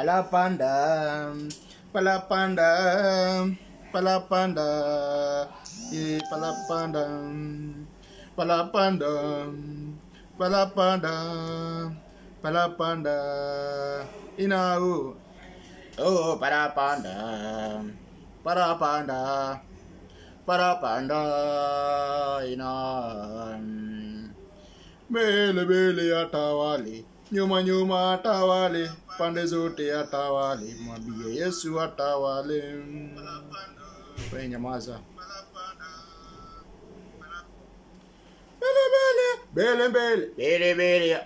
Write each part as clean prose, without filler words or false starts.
Palapanda, palapanda, palapanda, palapanda, palapanda, palapanda, palapanda, inau, oh palapanda, palapanda, palapanda, inan, bele bele atawali, nyuma nyuma atawali. Pande zote atawale, mwambie Yesu atawale. Wewe nyamaza. Bele bele, bele bele.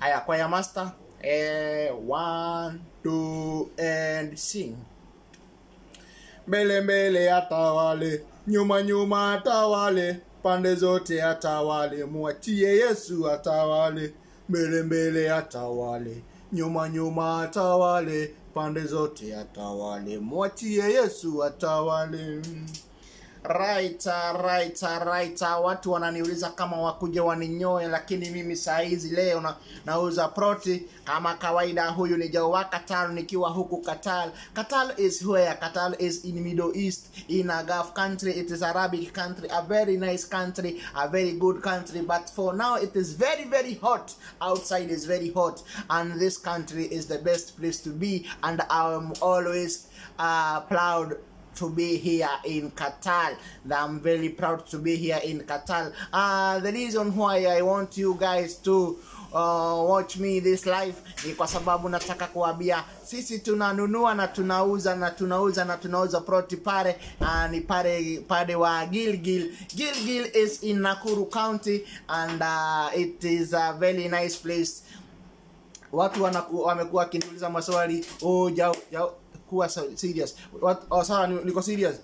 Haya kwa ya master. 1 2 and sing. Bele bele atawale, nyuma nyuma atawale, pande zote atawale, mwachie Yesu atawale. Bele bele atawale, nyuma nyuma atawale, pande zote atawale, mwachie Yesu atawale. Right. Watu wananiuliza kama wakuje waninyoe, lakini mimi saa hizi leo nauza proti kama kawaida. Huyu ni Joe wa Qatar nikiwa huku Qatar. Qatar is where? Qatar is in Middle East, in a Gulf country. It is Arabic country, a very nice country, a very good country, but for now it is very very hot. Outside is very hot, and this country is the best place to be, and I'm always proud to be here in Qatar. I'm very proud to be here in Qatar. The reason why I want you guys to watch me this live ni kwa sababu nataka kuambia sisi tunanunua na tunauza proti pale, ni pale wa Gilgil. Gilgil is in Nakuru County, and it is a very nice place. Watu wamekuwa kiniuliza maswali, jao kuwa serious. Sawa, niko serious.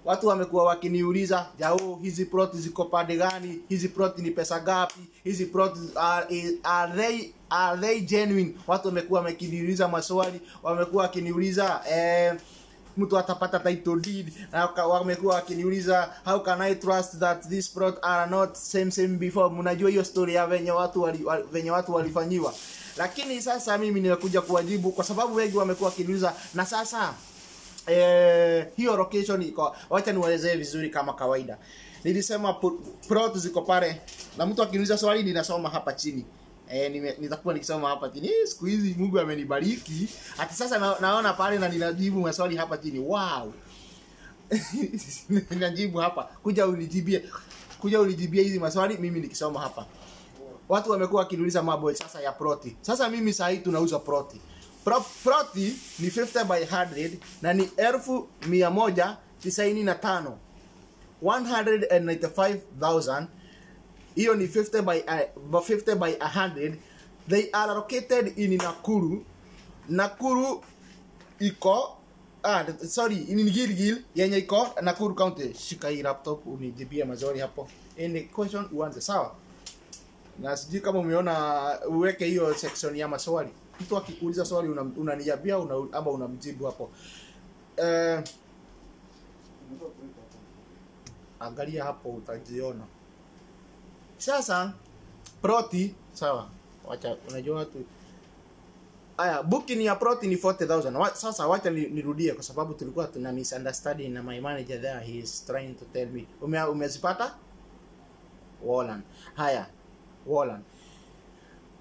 Watu wamekuwa wakiniuliza, jao hizi plot ziko pande gani? Hizi plot ni pesa gapi? Hizi plot are they genuine? Watu wamekuwa wakiniuliza maswali, wamekuwa wakiniuliza mtu atapata title deed, na wamekuwa wakiniuliza how can I trust that these plot are not same before. Mnajua hiyo story ya venye watu walifanyiwa. Lakini sasa mimi nimekuja kuwajibu kwa sababu wengi wamekuwa wakiniuliza, na sasa hiyo location iko. Wacha niwaelezee vizuri kama kawaida. Nilisema plot ziko pale, na mtu akiniuliza swali ninasoma hapa chini. Nitakuwa nikisoma hapa chini. Siku hizi Mungu amenibariki. Hata sasa naona pale na ninajibu maswali hapa chini. Wow. Ninajibu hapa. Kuja unijibie hizi maswali mimi nikisoma hapa. Watu wamekuwa wakiniuliza mambo sasa ya proti. Sasa mimi saa hii tunauza proti. Proti ni 50 by 100 na ni 1195. 195,000. Hiyo ni 50 by 100. They are located in Nakuru. Nakuru iko in Gilgil yenye iko Nakuru County. Shika hii laptop unijibia maswali hapo. Any question uanze, sawa? Na sijui kama umeona, uweke hiyo section ya maswali. Mtu akikuuliza swali unaniambia ama unamjibu hapo. Angalia hapo utajiona. Sasa proti, sawa. Wacha unajua watu. Aya, booking ya proti ni 40,000. Sasa wacha nirudie kwa sababu tulikuwa tuna misunderstanding na my manager there. He is trying to tell me. Umezipata? Wallan. Haya. Wallan.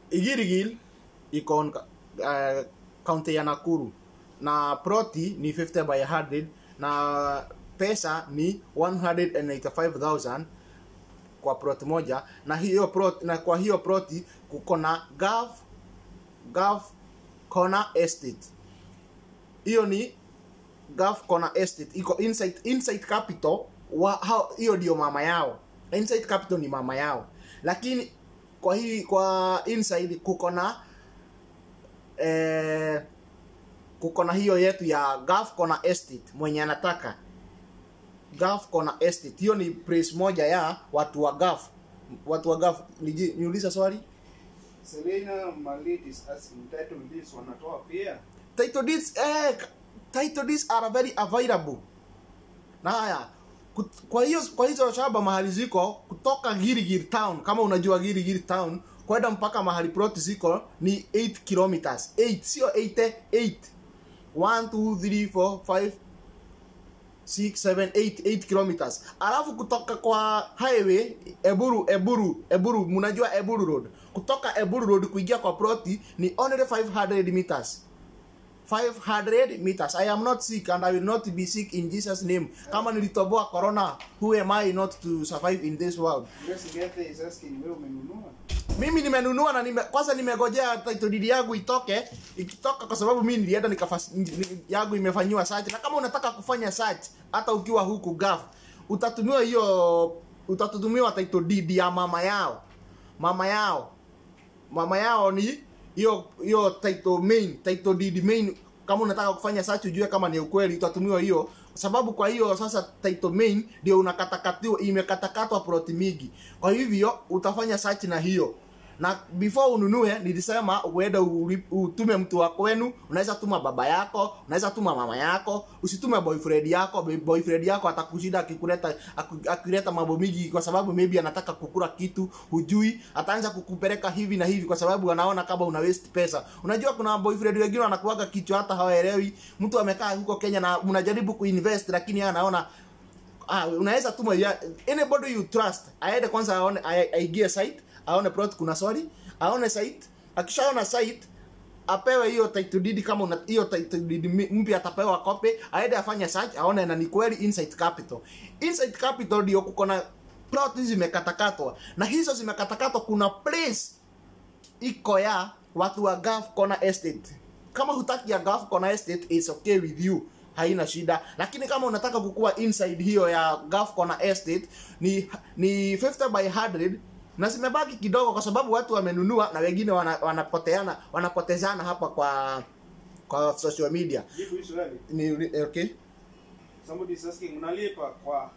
Gilgil iko county ya Nakuru, na proti ni 50 by 100 na pesa ni 185,000 kwa proti moja. Na hiyo proti, na kwa hiyo proti kuko na Gulf Corner Estate. Hiyo ni Gulf Corner Estate, iko inside capital. Hiyo ndio mama yao. Inside capital ni mama yao, lakini kwa inside kuko na hiyo yetu ya Gulf Corner Estate. Mwenye anataka Gulf Corner Estate, hiyo ni place moja ya watu wa Gulf. Niuliza swali. Selena Malit is asking, title deeds wanatoa pia? Title deeds are very available. Na haya, kwa hizo shamba mahali ziko kutoka Gilgil town, kama unajua Gilgil town, kwenda mpaka mahali plot ziko ni 8 kilometers. 8 sio 8, 8. 1 2 3 4 5 6 7 8 kilometers. Alafu kutoka kwa highway Eburu, mnajua Eburu Road. Kutoka Eburu Road kuingia kwa plot ni only 500 meters. 500 meters. I am not sick and I will not be sick in Jesus name. Kama nilitoboa corona, who am I not to survive in this world? Is asking wewe umenunua? Mimi nimenunua na kwanza nimegojea title deed yangu itoke. Ikitoka kwa sababu mimi nilienda yangu imefanywa search. Na kama unataka kufanya search hata ukiwa huku GAF, utatumiwa title deed ya mama yao. Mama yao ni hiyo title deed main. Kama unataka kufanya search ujue kama ni ukweli, utatumiwa hiyo. Sababu kwa hiyo sasa title main ndio unakatakatiwa, imekatakatwa plot mingi. Kwa hivyo utafanya search na hiyo. Na before ununue nilisema uende utume mtu wa kwenu, unaweza tuma baba yako, unaweza tuma mama yako, usitume boyfriend yako. Boyfriend yako atakushinda akileta mambo mingi kwa sababu maybe anataka kukula kitu hujui, ataanza kukupeleka hivi na hivi kwa sababu anaona kama una waste pesa. Unajua kuna boyfriend wengine wanakuaga kichwa hata hawaelewi. Mtu amekaa huko Kenya na unajaribu kuinvest lakini yeye anaona unaweza tuma anybody you trust. Aende kwanza aone aigie site, aone plot kuna swali, aone site, akishaona site apewe hiyo title deed. Kama hiyo title deed mpya atapewa copy, aende afanye search aone na ni kweli Insight Capital ndio kuko na plot hizi zimekatakatwa. Na hizo zimekatakatwa kuna place iko ya watu wa GAF Corner Estate. Kama hutaki ya GAF Corner Estate is okay with you, haina shida. Lakini kama unataka kukua inside hiyo ya GAF Corner Estate ni 50 by 100 na zimebaki kidogo kwa sababu watu wamenunua na wengine wanapotezana hapa kwa social media. Okay. Somebody is asking unalipa kwa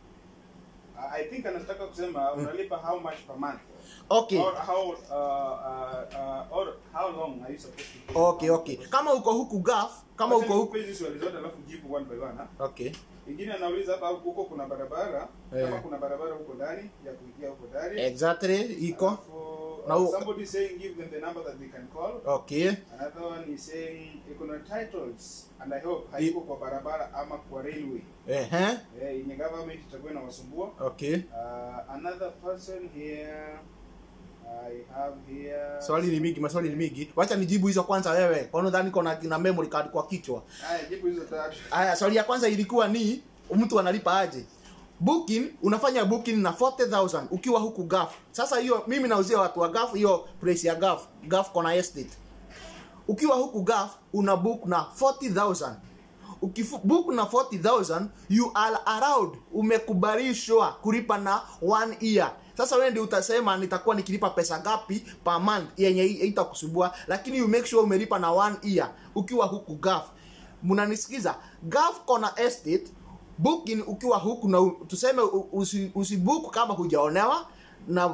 I think anataka kusema unalipa how much per month? Okay. Or how long are you supposed to pay? Okay. Kama uko huku GAF, kama uko huku hizi swali zote alafu jibu one by one. Okay. Ingine anauliza hapa huko kuna barabara, kama kuna barabara huko ndani ya kuingia huko ndani. Exactly, iko. Now somebody saying give them the number that they can call. Okay. Another one is saying kuna titles and I hope haiko kwa barabara ama kwa railway. In government itakuwa inawasumbua. Okay. Another person here I have here. Maswali ni mingi. Wacha nijibu hizo kwanza wewe. Kwa nini dhani kuna na memory card kwa kichwa? Jibu hizo tatu. Swali ya kwanza ilikuwa ni mtu analipa aje? Booking, unafanya booking na 40,000 ukiwa huku GAF. Sasa hiyo mimi nauzia watu wa GAF hiyo price ya GAF Corner Estate. Ukiwa huku GAF una book na 40,000. Ukibook na 40,000 you are allowed, umekubalishwa kulipa na 1 year. Sasa wewe ndio utasema nitakuwa nikilipa pesa ngapi per month yenye itakusubua, lakini you make sure umelipa na 1 year ukiwa huku GAF. Mnanisikiza? GAF Corner Estate booking ukiwa huku na tuseme usibook kama hujaonewa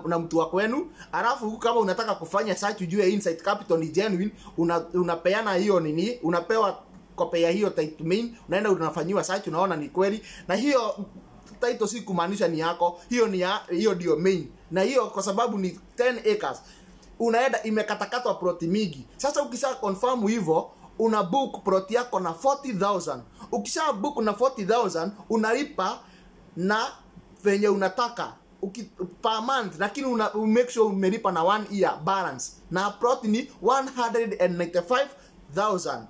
na mtu wa kwenu. Alafu kama unataka kufanya search ujue Insight Capital ni genuine, unapeana hiyo nini, unapewa copy ya hiyo title main, unaenda unafanyiwa search, unaona ni kweli. Na hiyo title si kumaanisha ni yako, hiyo ndio main. Na hiyo kwa sababu ni 10 acres. Unaenda imekatakatwa plot mingi. Sasa ukisha confirm hivyo una book plot yako na 40,000. Ukisha book na 40,000 unalipa na venye unataka per month, lakini make sure umelipa na 1 year balance. Na plot ni 195,000.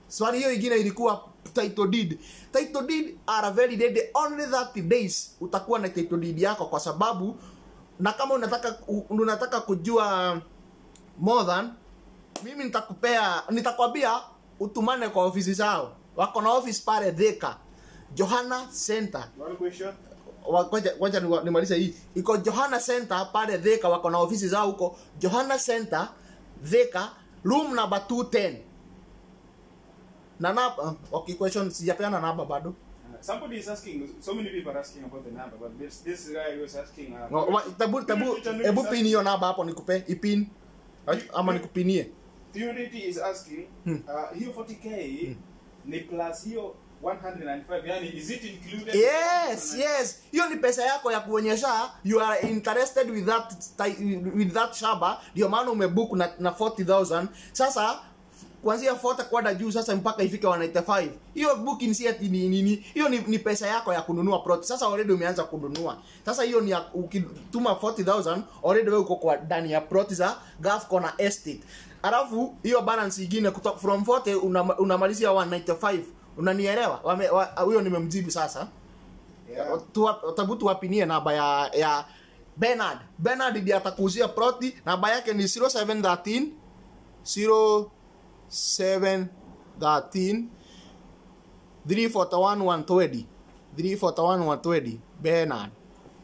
Swali hiyo ingine ilikuwa title deed. Title deed are very dead, only 30 days utakuwa na title deed yako kwa sababu, na kama unataka kujua more than mimi nitakwambia utumane kwa ofisi zao. Wako na office pale Thika, Johanna Center. One question. Ngoja nimalize hii. Iko Johanna Center pale Thika, wako na ofisi zao huko Johanna Center Thika, room number 210. Na okay, question sijapeana namba bado. Somebody is asking, so many people are asking about the number, but this guy was asking tabu pin hiyo namba hapo nikupe ipin ama nikupinie. Purity is asking hiyo 40k ni plus hiyo 195. Yani is it included? Yes. Hiyo ni pesa yako ya kuonyesha you are interested with that shamba, ndio maana umebook na 40,000. Sasa kuanzia 40 kwenda juu sasa mpaka ifike 195. Hiyo booking si ati nini. Hiyo ni pesa yako ya kununua plot. Sasa already umeanza kununua. Sasa hiyo ni ukituma 40,000 already wewe uko kwa ndani ya plot za Gulf Corner Estate. Alafu hiyo balance nyingine kutoka from 40 unamalizia 195. Unanielewa? Huyo nimemjibu sasa. Yeah. Tabutu wapinie namba ya Bernard. Bernard ndiye atakuuzia plot. Namba yake ni 0713 341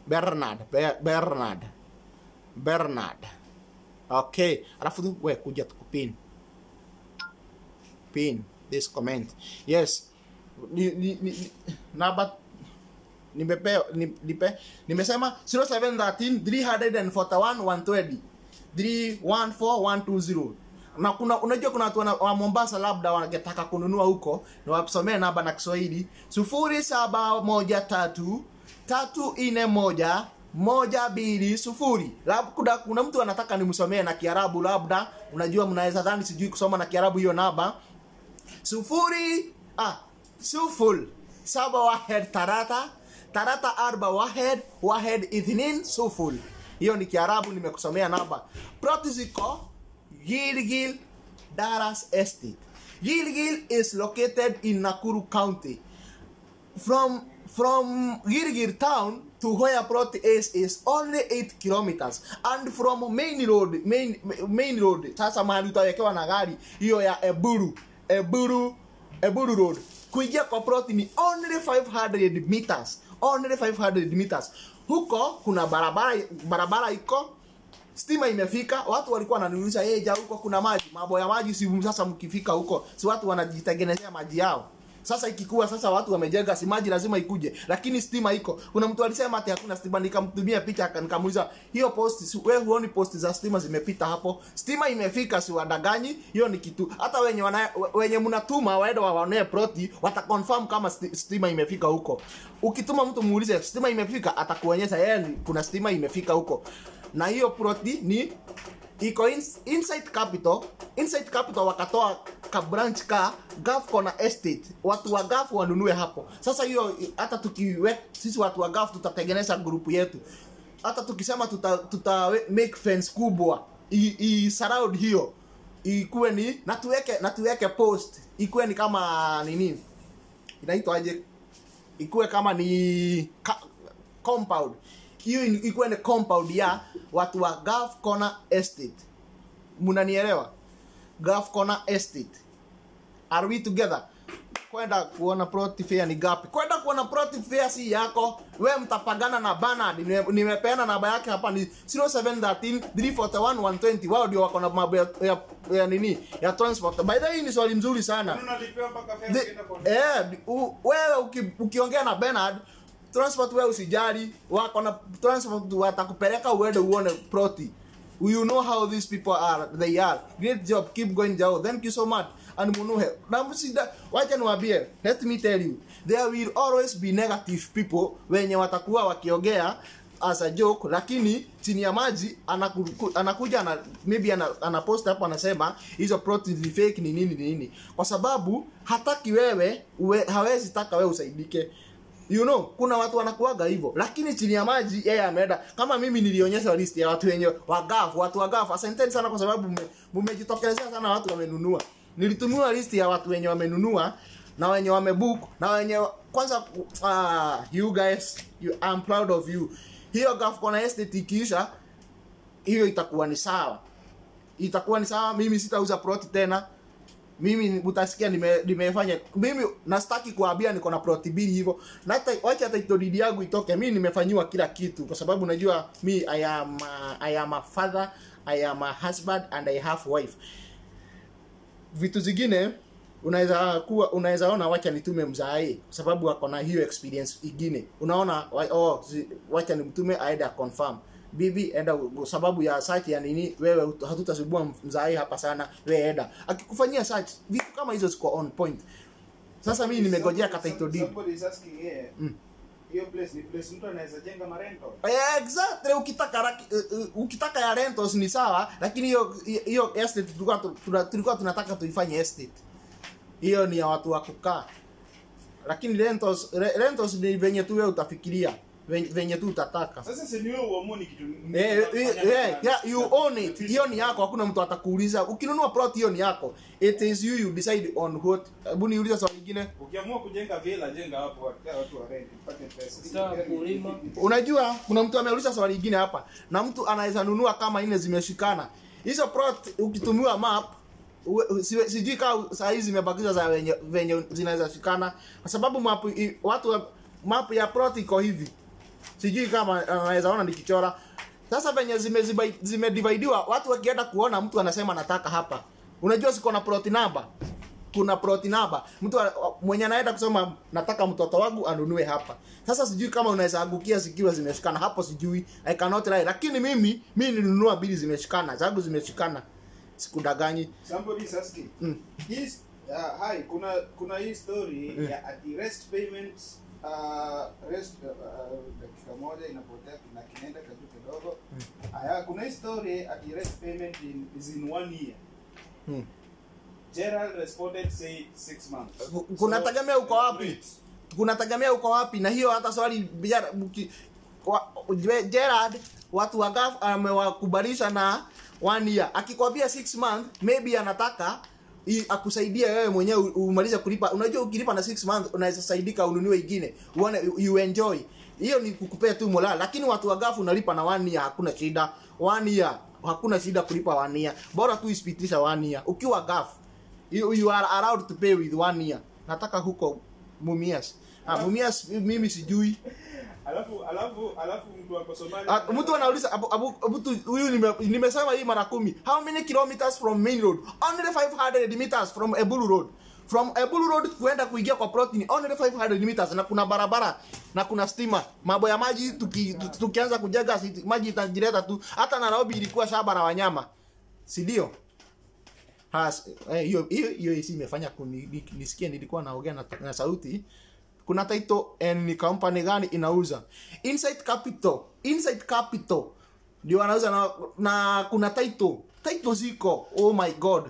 120. Bernard. Okay, alafu wewe kuja tukupin this comment. Yes, namba nimesema 0713 341 120 314120. Na unajua kuna watu wa Mombasa labda wangetaka kununua huko, na wasomee namba na Kiswahili 0713 341 120. Labda kuna mtu anataka nimsomee na Kiarabu, labda unajua mnaweza dhani sijui kusoma na Kiarabu. Hiyo namba 0 hiyo ni Kiarabu, nimekusomea namba. Protiziko Gilgil Daras Estate. Gilgil is located in Nakuru County. From Gilgil town to where plot is only 8 kilometers, and from main road sasa mahali utawekewa na gari hiyo ya Eburu road kuingia kwa plot ni only 500 meters. Huko kuna barabara iko, stima imefika. Watu walikuwa wananiuliza ja huko kuna maji, mambo ya maji si sasa mkifika huko si watu wanajitengenezea maji yao. Sasa ikikuwa sasa watu wamejenga, si maji lazima ikuje, lakini stima iko. Kuna mtu alisema ati hakuna stima, nikamtumia picha nikamuuliza hiyo post wewe huoni post za stima zimepita hapo? Stima imefika, si wadanganyi. Hiyo ni kitu hata wenye mnatuma waende waone ploti wataconfirm kama stima imefika huko. Ukituma mtu muulize stima imefika, atakuonyesha yeye kuna stima imefika huko. Na hiyo ploti ni iko inside capital wakatoa ka branch ka Gulf Corner Estate. Watu wa Gulf wanunue hapo. Sasa hiyo hata sisi watu wa Gulf tutatengeneza group yetu. Hata tukisema tuta make fence kubwa surround hiyo, ikuwe ni na tuweke post, ikuwe ni kama nini inaitwa aje, ikuwe kama ni compound. Hiyo ikuwe ni compound ya watu wa Gulf Corner Estate. Munanielewa? Gulf Corner Estate. Are we together? Kwenda kuona plot fair ni gapi? Kwenda kuona plot fair si yako. Wewe mtapagana na Bernard. Nimepeana namba yake hapa ni 0713 341 120. Wao ndio wako na mambo ya nini? Ya transport. By the way ni swali mzuri sana. Unalipiwa mpaka fare wewe ukiongea na Bernard transport wewe usijali, wako na transport watakupeleka uende uone ploti. You know how these people are. They are. Great job. Keep going, Jao. Thank you so much. And munuhe. Wacha niwaambie, let me tell you, there will always be negative people wenye watakuwa wakiongea as a joke, lakini chini ya maji anakuja maybe anapost hapo anasema hizo plot ni fake ni nini. Kwa sababu hataki wewe hawezi taka wewe usaidike. You know, kuna watu wanakuaga hivyo, lakini chini ya maji yeye ameenda. Kama mimi nilionyesha list ya watu wenye watu wa Gulf. Asanteni sana kwa sababu mmejitokelezea sana watu wamenunua. Nilitumia list ya watu wenye wamenunua na wenye wamebook na wenye kwanza you guys, I'm proud of you. Hiyo Gulf Corner Estate ikiisha, hiyo itakuwa ni sawa. Mimi sitauza plot tena. Mimi utasikia nimefanya, mimi nastaki kuambia niko na plot mbili hivyo. Na hata wacha title deed yangu itoke, mimi nimefanywa kila kitu kwa sababu unajua I am a father, I am a husband and I have wife. Vitu zingine unaweza ona wacha nitume mzae kwa sababu ako na hiyo experience ingine. Unaona wacha nimtume aenda confirm. Bibi enda sababu ya search ya nini, wewe hatutasubua mzae hapa sana, wewe enda akikufanyia search vitu kama hizo ziko on point. Sasa mimi nimegojea ka title deed. Somebody is asking here. Hiyo place ni place mtu anaweza jenga marento. Exactly, ukitaka ya rentals ni sawa, lakini hiyo estate tulikuwa tunataka tuifanye estate. Hiyo ni ya watu wa kukaa. Lakini rentals ni venye tu wewe utafikiria, venye tu utataka. Sasa si wewe uamue kitu. You own it. Hiyo ni yako, hakuna mtu atakuuliza. Ukinunua plot hiyo ni yako. It is you decide on what. Hebu niulize swali lingine. Ukiamua kujenga villa, jenga hapo watu wa rent, upate pesa. Unajua kuna mtu ameuliza swali lingine hapa. Na mtu anaweza nunua kama ine zimeshikana. Hizo plot ukitumiwa map sijui kama saa hizi zimebakizwa za venye zinaweza shikana kwa sababu map ya plot iko hivi. Sijui kama anaweza ona nikichora. Sasa venye zimedividiwa watu wakienda kuona mtu anasema nataka hapa. Unajua siko na plot number. Kuna plot number. Mtu mwenye anaenda kusema nataka mtoto wangu anunue hapa. Sasa sijui kama unaweza agukia zikiwa zimeshikana hapo sijui. I cannot lie. Lakini mimi nilinunua bili zimeshikana. Zangu zimeshikana. Sikudaganyi. Somebody is asking. Yes, hi, kuna hii story ya arrest payments dakika moja inapotea na kinaenda kitu kidogo. Kuna hii story at arrest payment is in 1 year. Gerald responded say 6 months. Kuna tegemea uko wapi? Kuna tegemea uko wapi? Na hiyo hata swali Gerald watu wagafu amewakubalisha na 1 year. Akikwambia 6 months maybe anataka akusaidia wewe mwenyewe umalize kulipa. Unajua ukilipa na 6 months unaweza saidika ununue ingine. Uone you enjoy. Hiyo ni kukupea tu mola. Lakini watu wagafu unalipa na 1 year hakuna shida. 1 year hakuna shida kulipa 1 year. Bora tu isipitisha 1 year. Ukiwa gafu you are allowed to pay with 1 year. Nataka huko Mumias. Mumias mimi sijui. Alafu mtu ako Somalia. Mtu anauliza huyu nimesema hii mara 10. How many kilometers from main road? Only 500 meters from Ebulu Road. From Ebulu Road kuenda kuingia kwa plot ni only 500 meters na kuna barabara na kuna stima. Mambo ya maji tukianza kujenga maji itajileta tu. Hata na Nairobi ilikuwa shamba la wanyama. Si ndio? Hiyo imefanya nisikie nilikuwa naongea na sauti. Kuna title ni company gani inauza Insight Capital ndio wanauza na kuna title ziko. Oh my god,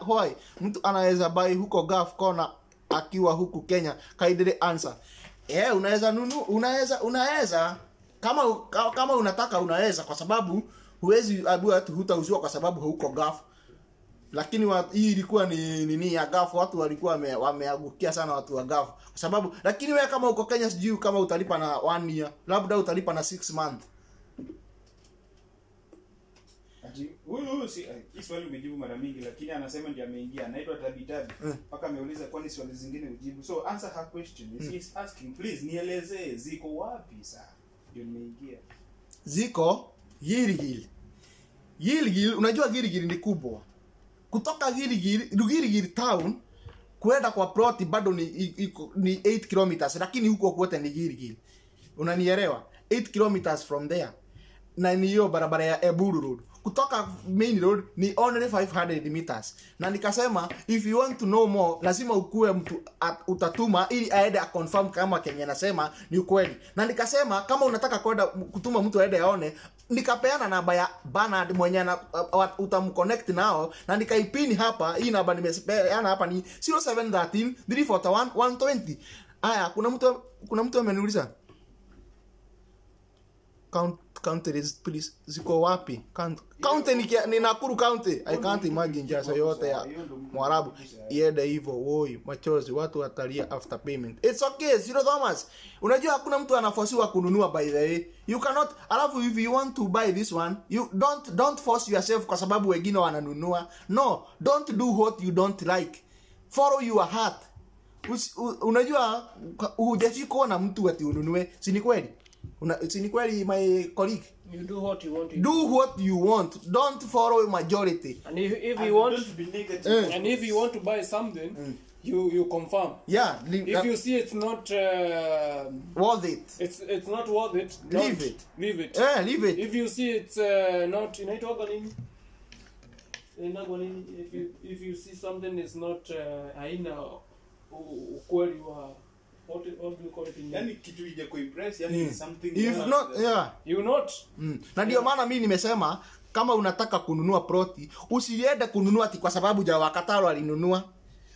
why mtu anaweza buy huko Gulf Corner akiwa huku Kenya? Kaidere answer unaweza kama unataka unaweza, kwa sababu huwezi abua hutauziwa kwa sababu huko Gulf. Lakini hii ilikuwa ni nini ya Gulf, watu walikuwa wameagukia sana watu wa Gulf kwa sababu. Lakini wewe kama uko Kenya sijui kama utalipa na 1 year, labda utalipa na 6 months. Huyu si swali umejibu mara mingi, lakini anasema ndiye ameingia, anaitwa Tabitabi mpaka ameuliza kwani swali zingine ujibu. So answer her question. She's asking please nielezee ziko wapi sasa ndio nimeingia. Ziko Gilgil. Unajua Gilgil ni kubwa. Kutoka Gilgil town kwenda kwa plot bado ni 8 kilometers, lakini huko kwote ni Gilgil. Unanielewa? 8 kilometers from there. Na ni hiyo barabara ya Ebulu Road. Kutoka main road ni only 500 meters. Na nikasema if you want to know more lazima ukue mtu utatuma ili aende confirm kama Kenya nasema ni ukweli. Na nikasema kama unataka kwenda kutuma mtu aende aone, nikapeana namba ya Bernard mwenye utamconnect nao na nikaipini hapa. Hii namba nimepeana hapa ni 0713 341 120. Aya, kuna mtu ameniuliza county please ziko wapi? County ni Nakuru County. I can't imagine jasa yote ya Mwarabu iende hivyo. Woi machozi watu watalia after payment. It's okay, Zero Thomas. Unajua hakuna mtu anaforcewa kununua by the way. You cannot. Alafu if you want to buy this one, you don't force yourself kwa sababu wengine wananunua. No, don't do what you don't like. Follow your heart. Unajua hujashikwa na mtu ati ununue, si ni kweli? Si ni kweli my colleague? You do what you want. Do what you want. Don't follow majority. And if you want to be negative, and if you want to buy something, you confirm. Yeah. If you see it's not worth it. It's not worth it. Leave it. Leave it. Yeah, leave it. If you see it's not if you see something is not ukweli wa what do you call it in yani kitu ije kuimpress yani something if else. not you not na ndio maana mimi nimesema kama unataka kununua ploti usiende kununua ati kwa sababu ja wakataro alinunua.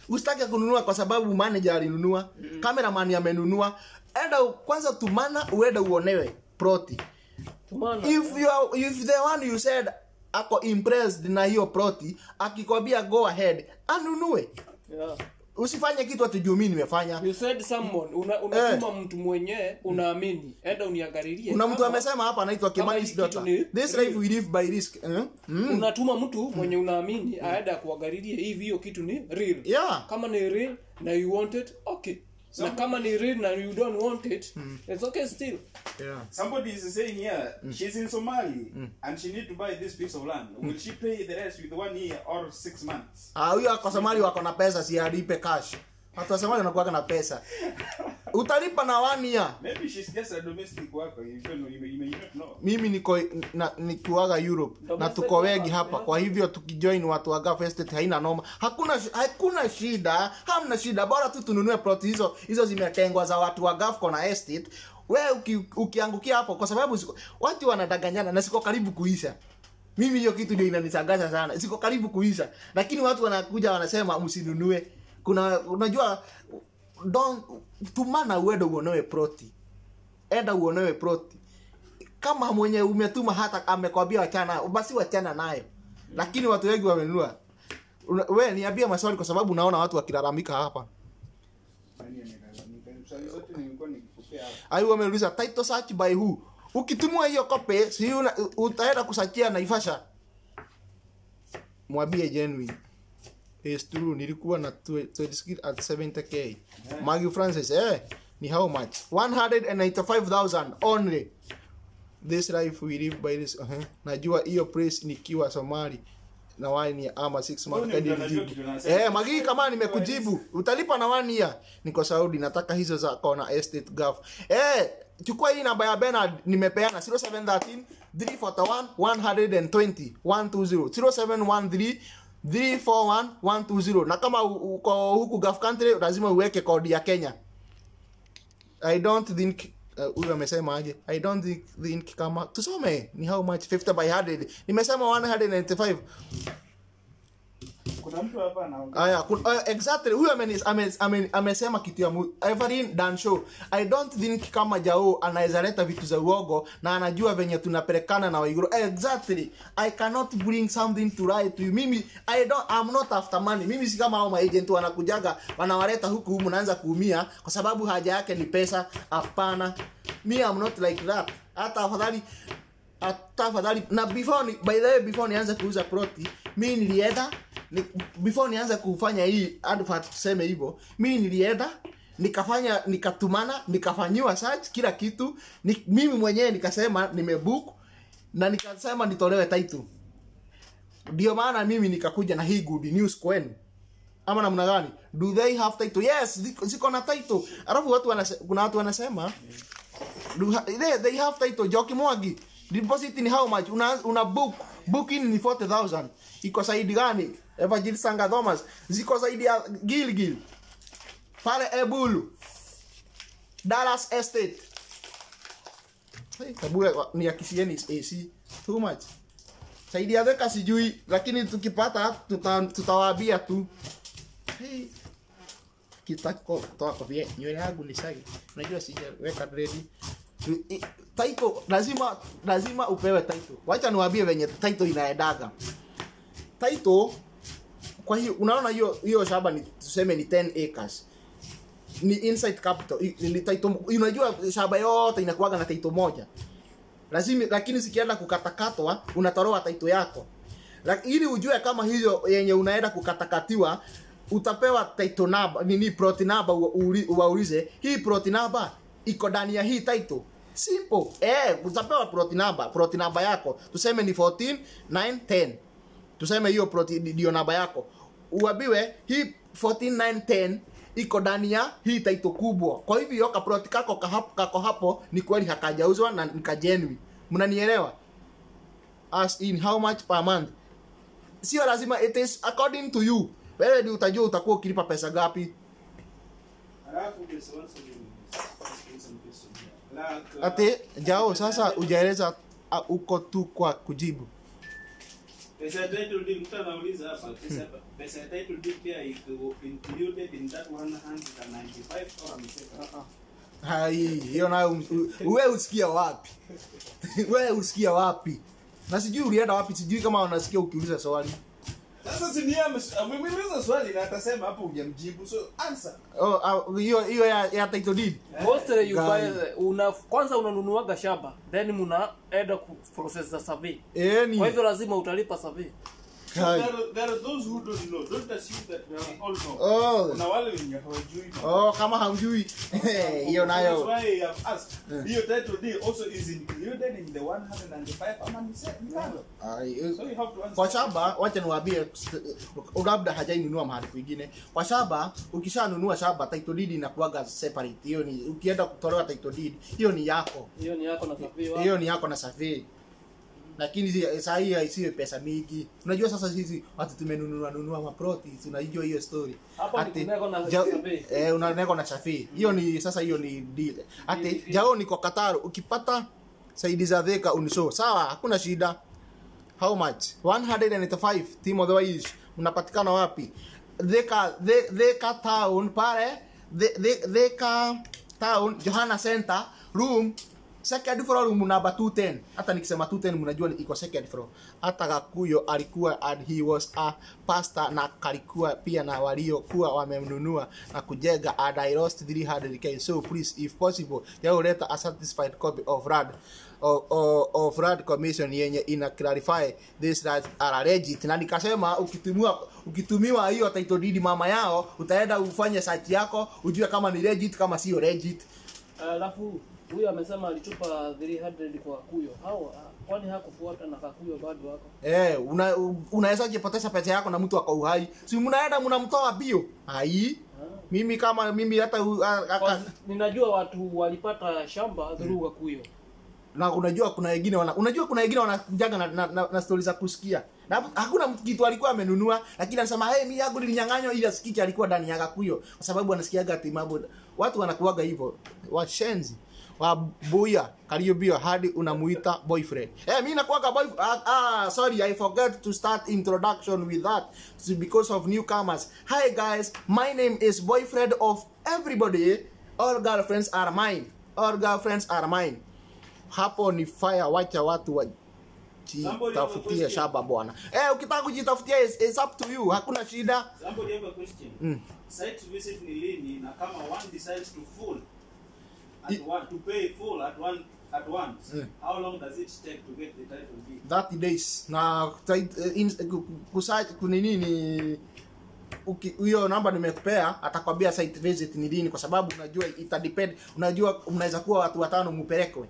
Usitake kununua kwa sababu manager alinunua, cameraman amenunua. Enda kwanza tumana uende uonewe ploti. tumana If the one you said ako impressed na hiyo ploti akikwambia go ahead anunue. yeah. Usifanye kitu ati juu mimi nimefanya. You said someone unatuma mtu mwenyewe unaamini enda uniangalilie. Kuna mtu amesema hapa anaitwa Kimani's daughter. This life we live by risk. Unatuma mtu mwenye unaamini aenda kuangalilie hivi hiyo kitu ni real. Yeah. Kama ni real na you want it, okay. Na kama ni real na you don't want it, it's okay still. Yeah. Somebody is saying here, she's in Somali and she need to buy this piece of land. Will she pay the rest with 1 year or 6 months? Huyo ako Somali wako na pesa si alipe cash. Watu wa Somali wanakuwa na pesa. Utalipa na 1 year. Maybe she's just a domestic worker. You may not know. Mimi nikiwaga Europe na tuko wengi hapa, kwa hivyo tukijoin watu wa Gulf Estate haina noma. Hakuna shida, hamna shida, bora tu tununue plot hizo zimetengwa za watu wa Gulf Corner Estate. Wewe ukiangukia hapo kwa sababu watu wanadanganyana na siko karibu kuisha. Mimi hiyo kitu ndio inanishangaza sana. Siko karibu kuisha, lakini watu wanakuja wanasema msinunue. Unajua tumana uende uonewe ploti. Enda uonewe ploti. Kama mwenye umetuma hata amekwambia wachana, basi wachana nayo. Lakini watu wengi wamenunua. Wewe niambie maswali kwa sababu naona watu wakilalamika hapa. Ayu wameuliza title search by who? Ukitumua hiyo copy, si utaenda kusachia Naivasha. Mwambie genuine. It's true, nilikuwa na 20 at 70k. Maggie Francis, ni how much? 195,000 only. This life we live by this. Najua hiyo price nikiwa Somali na wao ni ama 6 months kadi nijibu. Maggie kama nimekujibu, utalipa na 1 year. Niko Saudi nataka hizo za Corner Estate Gulf. Chukua hii namba ya Bernard nimepeana 0713 341 120 120 0713 341 120 na kama uko huku Gulf country lazima uweke kodi ya Kenya. I don't think huyu amesema aje? I don't think kama tusome ni how much 50 by 100. Nimesema 195. Kuna mtu hapa anaongea. Exactly. Huyu amesema kitu ya Evelyn Dan Show. I don't think kama Jao anaweza leta vitu za uogo na anajua venye tunapelekana na Waiguru. Exactly. I cannot bring something to lie to you. Mimi I'm not after money. Mimi si kama hao agent wanakujaga wanawaleta huku mnaanza kuumia kwa sababu haja yake ni pesa. Hapana. Me I'm not like that. Hata afadhali na before nianze kuuza ploti, mimi nilienda before nianze kufanya hii advert tuseme hivyo, mimi nilienda nikatumana nikafanywa search kila kitu mimi mwenyewe nikasema nimebook na nikasema nitolewe title. Ndio maana mimi nikakuja na hii good news kwenu. Ama namna gani? Do they have title? Yes, ziko na title. Alafu kuna watu wanasema they have title. Joki Mwagi deposit ni how much? Una booking ni 40,000. Iko saidi gani? Evangelist Sanga Thomas ziko zaidi ya Gilgil pale Ebulu Dallas Estate. Kabula ni akisieni AC too much. Saidi ya deka sijui, lakini tukipata tutawaambia tu. Kitako toa kofia nywele yangu ni sagi. Unajua sijaweka ready. Title lazima upewe title. Wacha niwaambie venye title inaendaga. Title kwa hiyo unaona hiyo shamba ni tuseme ni 10 acres. Ni inside capital. Ni title, unajua shamba yote inakuwaga na title moja. Lakini sikienda kukatakatwa unatoroa title yako. Ili ujue kama hiyo yenye unaenda kukatakatiwa utapewa title number, nini plot number waulize hii plot number iko ndani ya hii title. Simple. Utapewa plot number yako. Tuseme ni 14 9 10. Tuseme hiyo plot ndio namba yako. Uambiwe hii 14910 iko ndani ya hii title kubwa. Kwa hivyo yoka plot kako hapo ni kweli hakajauzwa na nikajenwi. Mnanielewa? As in how much per month. Sio lazima, it is according to you. Wewe ndio utajua utakuwa ukilipa pesa gapi. Alafu there's also some question here. Ate jao sasa hujaeleza uko tu kwa kujibu. Pesa ya title deed mtu anauliza hapa, pesa ya title deed pia iko included in that 195 or amesema. Hai, hiyo nayo wewe usikia wapi? Wewe usikia wapi? Na sijui ulienda wapi, sijui kama unasikia ukiuliza swali. Sasa si ni ameuliza swali na atasema hapo hujamjibu. So answer. Hiyo ya title deed. Mostly you buy kwanza unanunuaga shamba, then mnaenda ku process the survey. Kwa hivyo lazima utalipa survey. So there are those who don't know. Don't assume that we all know. Kuna wale wenye hawajui. Kama hamjui. Hiyo nayo. That's why I have asked. Your title deed also is included in the 195 ama ni said. So you have to answer. Kwa shamba wacha niwaambie, labda hajainunua mahali kwingine. Kwa shamba ukishanunua shamba title deed inakuaga separate. Hiyo ni ukienda kutolewa title deed, hiyo ni yako. Hiyo ni yako na survey. Hiyo ni yako na survey. Lakini saa hii haisiwe pesa mingi. Unajua sasa sisi watu tumenunua maproti, tunajua hiyo story. Ati unaneko na survey. Hiyo ni sasa, hiyo ni deal. Ati jao niko Qatar, ukipata saidi za dheka unisho. Sawa, hakuna shida. How much? 185 team otherwise unapatikana wapi? Dheka town pale, Dheka town Johanna Center room second floor room number 210. Hata nikisema 210 mnajua iko second floor. Hata Gakuyo alikuwa and he was a pastor na kalikuwa pia na waliokuwa wamemnunua na kujenga and I lost 300k. So please if possible you let a satisfied copy of RAD of RAD commission yenye ina clarify this that are legit. Na nikasema ukitumiwa hiyo title deed mama yao, utaenda ufanye search yako ujue kama ni legit kama sio legit. Alafu huyo amesema alichupa 300 kwa Kuyo. Kwani hakufuata na Kakuyo bado wako? Unaweza jipoteza pesa yako na mtu ako uhai. Si mnaenda mnamtoa bio. Hai. Mimi kama mimi hata ninajua watu walipata shamba through Kuyo. Na unajua kuna wengine wanakujaga na stories za kusikia. Na hakuna kitu alikuwa amenunua, lakini anasema mimi yangu nilinyang'anywa, ili asikike alikuwa ndani ya Kakuyo kwa sababu anasikiaga ati mambo. Watu wanakuaga hivyo. Washenzi. Wabuya Kariobio hadi unamuita boyfriend. Mimi nakuaga boyfriend. Sorry, I forgot to start introduction with that. So because of newcomers. Hi guys, my name is boyfriend of everybody. All girlfriends are mine. All girlfriends are mine. Hapo ni fire, wacha watu wa jitafutia shamba bwana. Ukitaka kujitafutia is up to you. Hakuna shida. Somebody have a question. Site visit ni lini na kama one decides to to pay full at once. How long does it take to get the title deed? 30 days. Na kusaje kunini hiyo namba nimekupea, atakwambia site visit ni lini kwa sababu unajua ita depend. Unajua mnaweza kuwa watu watano mpelekwe.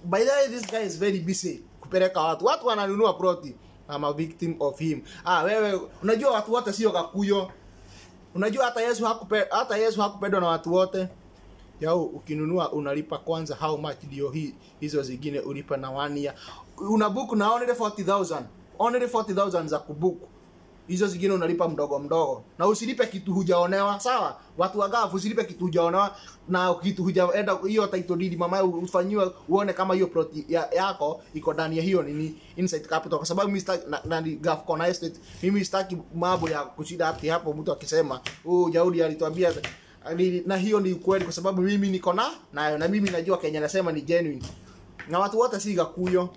By the way, this guy is very busy kupeleka watu wananunua proti. I'm a victim of him. Wewe unajua watu wote sio Kakuyo. Unajua hata Yesu hakupendwa na watu wote. Yao ukinunua unalipa kwanza how much ndio hizo zingine ulipa na 1 year. Unabook na only 40,000. Only 40,000 za kubook. Hizo zingine unalipa mdogo. Na usilipe kitu hujaonewa, sawa? Watu wagafu usilipe kitu hujaonewa na kitu hujaenda hiyo title deed mama ufanyiwe uone kama hiyo plot yako iko ndani ya hiyo nini Inside Capital kwa sababu mimi sitaki na Gulf Corner Estate. Mimi sitaki mambo ya kushida hapo mtu akisema Jaudi alituambia na hiyo ni ukweli kwa sababu mimi niko nayo na mimi najua Kenya nasema ni genuine. Na watu wote si Gakuyo.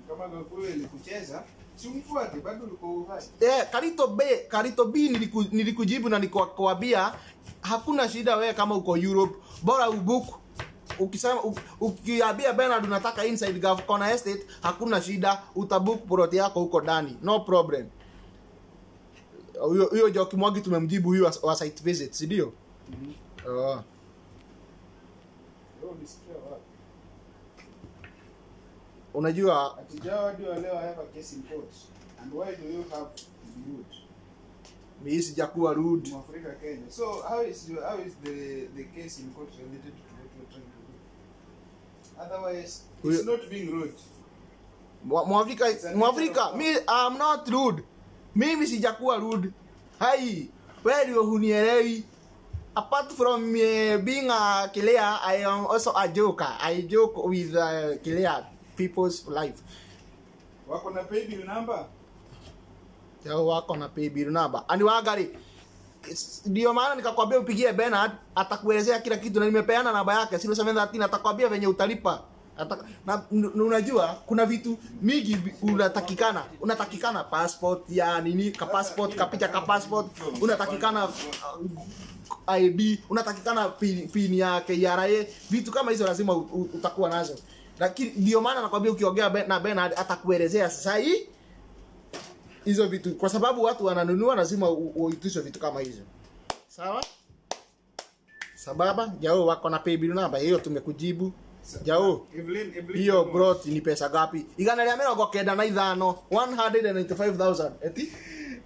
Kama Gakuyo ilikucheza, si umfuate bado uko uhai. Karito B nilikujibu na nikuambia hakuna shida wewe kama uko Europe, bora ubook. Ukisema ukiambia Bernard unataka inside Gulf Corner Estate, hakuna shida, utabook plot yako huko ndani. No problem. Huyo Joki Mwagi tumemjibu huyo wa site visit, si ndio? Unajua atijao ndio leo hapa case in court. And why do you have to be rude? Mimi sijakuwa rude. Afrika Kenya. So how is the case in court related to what you're trying to do? Otherwise it's not being rude. Mwafrika, me I'm not rude. Mimi sijakuwa rude. Hai. Wewe ndio hunielewi. Apart from being a killer, I am also a joker. I joke with killer people's life. Wako na paybill number? Yao wako na paybill number. Ani wagari. Ndio maana nikakwambia upigie Bernard, atakuelezea kila kitu na nimepeana namba yake 0713, atakwambia venye utalipa. Na unajua kuna vitu mingi unatakikana passport ya nini, ka passport, kapicha ka passport, unatakikana ID, unatakikana pin ya KRA, vitu kama hizo lazima utakuwa nazo. Lakini ndio maana nakwambia ukiongea na Bernard atakuelezea sasa hii hizo vitu, kwa sababu watu wananunua, lazima uitishe vitu kama hizo. Sawa? Sababa, Jao wako na paybill number hiyo tumekujibu. Jao. Evelyn hiyo growth ni pesa gapi? Igana lya mero gokenda na ithano 195,000. Eti?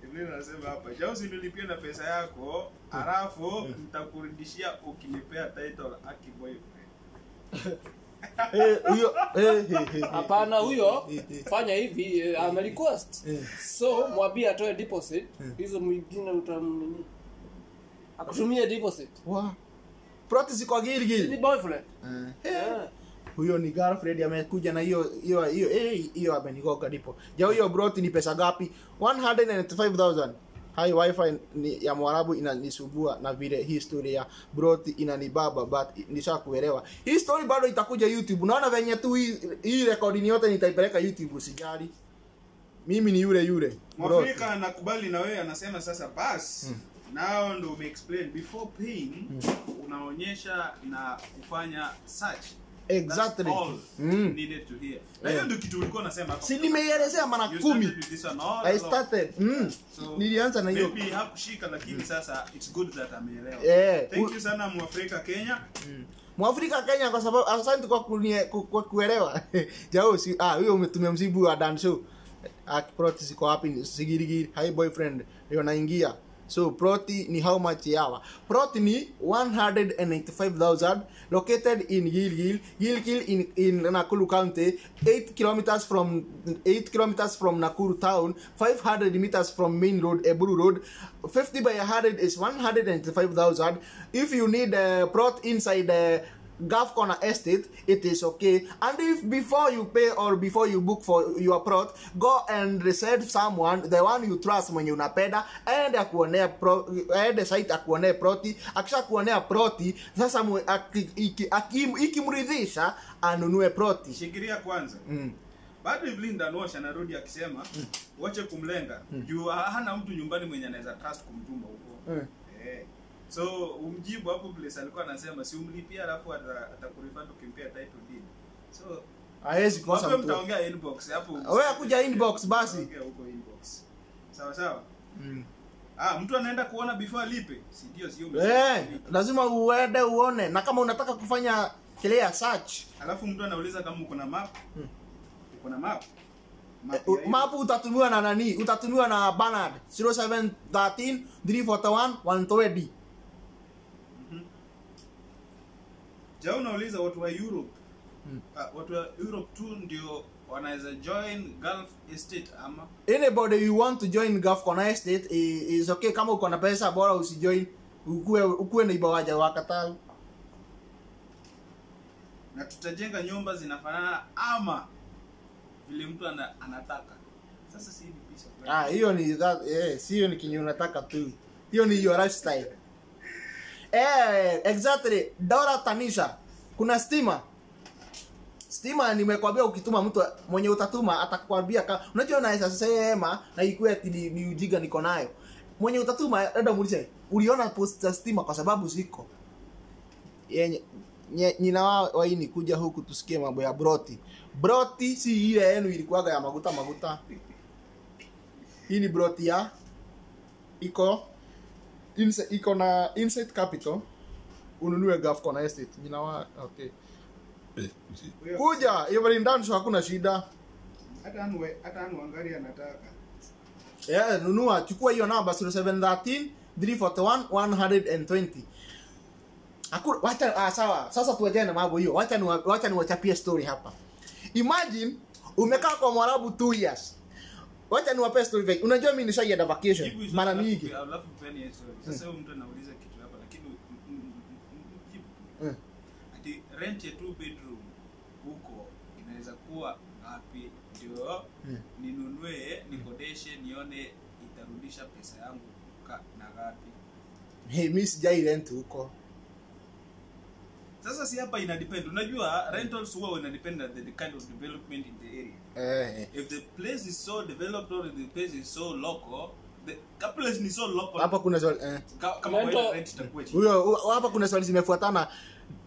Evelyn anasema hapa, Jao sinilipia na pesa yako, alafu nitakurudishia ukinipea title Aki Boyfriend. Hapana, huyo fanya hivi, ana request. So mwambie atoe deposit, hizo mwingine utamnini. Akutumie deposit. Wow. Proti ziko Gilgil. Ni boyfriend. Huyo ni girlfriend amekuja na hiyo amenigoga ndipo. Jao hiyo broti ni pesa gapi? 195,000. Hai wifi ni ya Mwarabu inanisubua na vile history ya broti inanibaba, but nishakuelewa. Hii story bado itakuja YouTube. Unaona venye tu hii recording yote nitaipeleka YouTube, usijali. Mimi ni yule. Mwafrika anakubali na wewe, anasema sasa bas. Now ndo umeexplain before paying, unaonyesha na kufanya search. Exactly. That's all needed to hear. Na hiyo ndio kitu ulikuwa unasema hapa. Si nimeelezea mara 10. I started. So, nilianza na hiyo. Maybe hakushika, lakini sasa it's good that ameelewa. Thank you sana Mwafrika Kenya. Mwafrika Kenya kwa sababu asante kwa kuelewa. Jao si huyo tumemzibu wa dance show. Proti ziko wapi? Sigirigiri, hi boyfriend. Leo naingia. So Proti ni how much yawa? Proti ni 195,000, located in Gilgil in Nakuru County, 8 kilometers from Nakuru town, 500 meters from main road, Eburu Road. 50 by 100 is 195,000. If you need a Prot inside Gulf Corner Estate, it is okay. And if before you pay or before you book for your Prot, go and reserve someone, the one you trust mwenye unapenda, aende akuonea aende site akuonea Proti. Akisha kuonea Proti, sasa ikimridhisha anunue Proti. Shikiria kwanza. Bado Evelyn Ndanosha anarudi akisema wache kumlenga. Juu hana mtu nyumbani mwenye anaweza trust kumtuma huko. So umjibu hapo place alikuwa anasema si umlipia alafu atakurefund ukimpea title deed. So haiwezi kosa mtu. Mtaongea inbox hapo. Wewe kuja inbox basi. Ongea huko inbox. Sawa. Mtu anaenda kuona before alipe. Si ndio sio lazima uende uone, na kama unataka kufanya clear search. Alafu mtu anauliza kama uko na map. Uko na map? Map utatumiwa na nani? Utatumiwa na Bernard 0713 341 120. Jao unauliza watu wa Europe. Watu wa Europe tu ndio wanaweza join Gulf Estate ama anybody you want to join Gulf Corner Estate is okay. Kama uko na pesa bora usijoin, ukue na ibawaja wakatao. Na tutajenga nyumba zinafanana ama vile mtu anataka. Sasa si ni pesa. Hiyo ni that sio ni kinyo unataka tu. Hiyo ni your lifestyle. Exactly. Dora Tanisha, kuna stima nimekwambia ukituma mtu mwenye utatuma atakwambia unajua naweza sema na ikuwe ati ni ujiga niko nayo. Mwenye utatuma dada muulize uliona post za stima kwa sababu ziko. Nyina wao ni kuja huku tusikie mambo ya Broti si ile yenu ilikuwaga ya maguta. Hii ni Broti ya iko na Insight Capital. Ununue Gulf Corner Estate. Nyina wao okay. Kuja Evelyn Ndanosha hakuna shida. Hata anu angari anataka. Nunua, chukua hiyo namba 0713 341 120. Wacha sawa. Sasa tuwajane na mambo hiyo. Wacha niwachapie story hapa. Imagine umekaa kwa Mwarabu 2 years. Wacha niwape story vile. Unajua mimi nishaenda vacation Jibu hizo mara alafu- mingi. Alafu peni hiyo story. Sasa huyo mtu anauliza kitu hapa lakini jibu. Ati rent ya 2 bedroom huko inaweza kuwa ngapi ndio ninunue nikodeshe nione itarudisha pesa yangu na ngapi? Hey, mimi sijai rent huko. Sasa si hapa ina depend. Unajua rentals huwa ina depend on the kind of development in the area. If the place is so developed or the place is so local, the place is so local. Hapa kuna swali kama kwa rent itakuwa chini. huyo hapa kuna swali zimefuatana.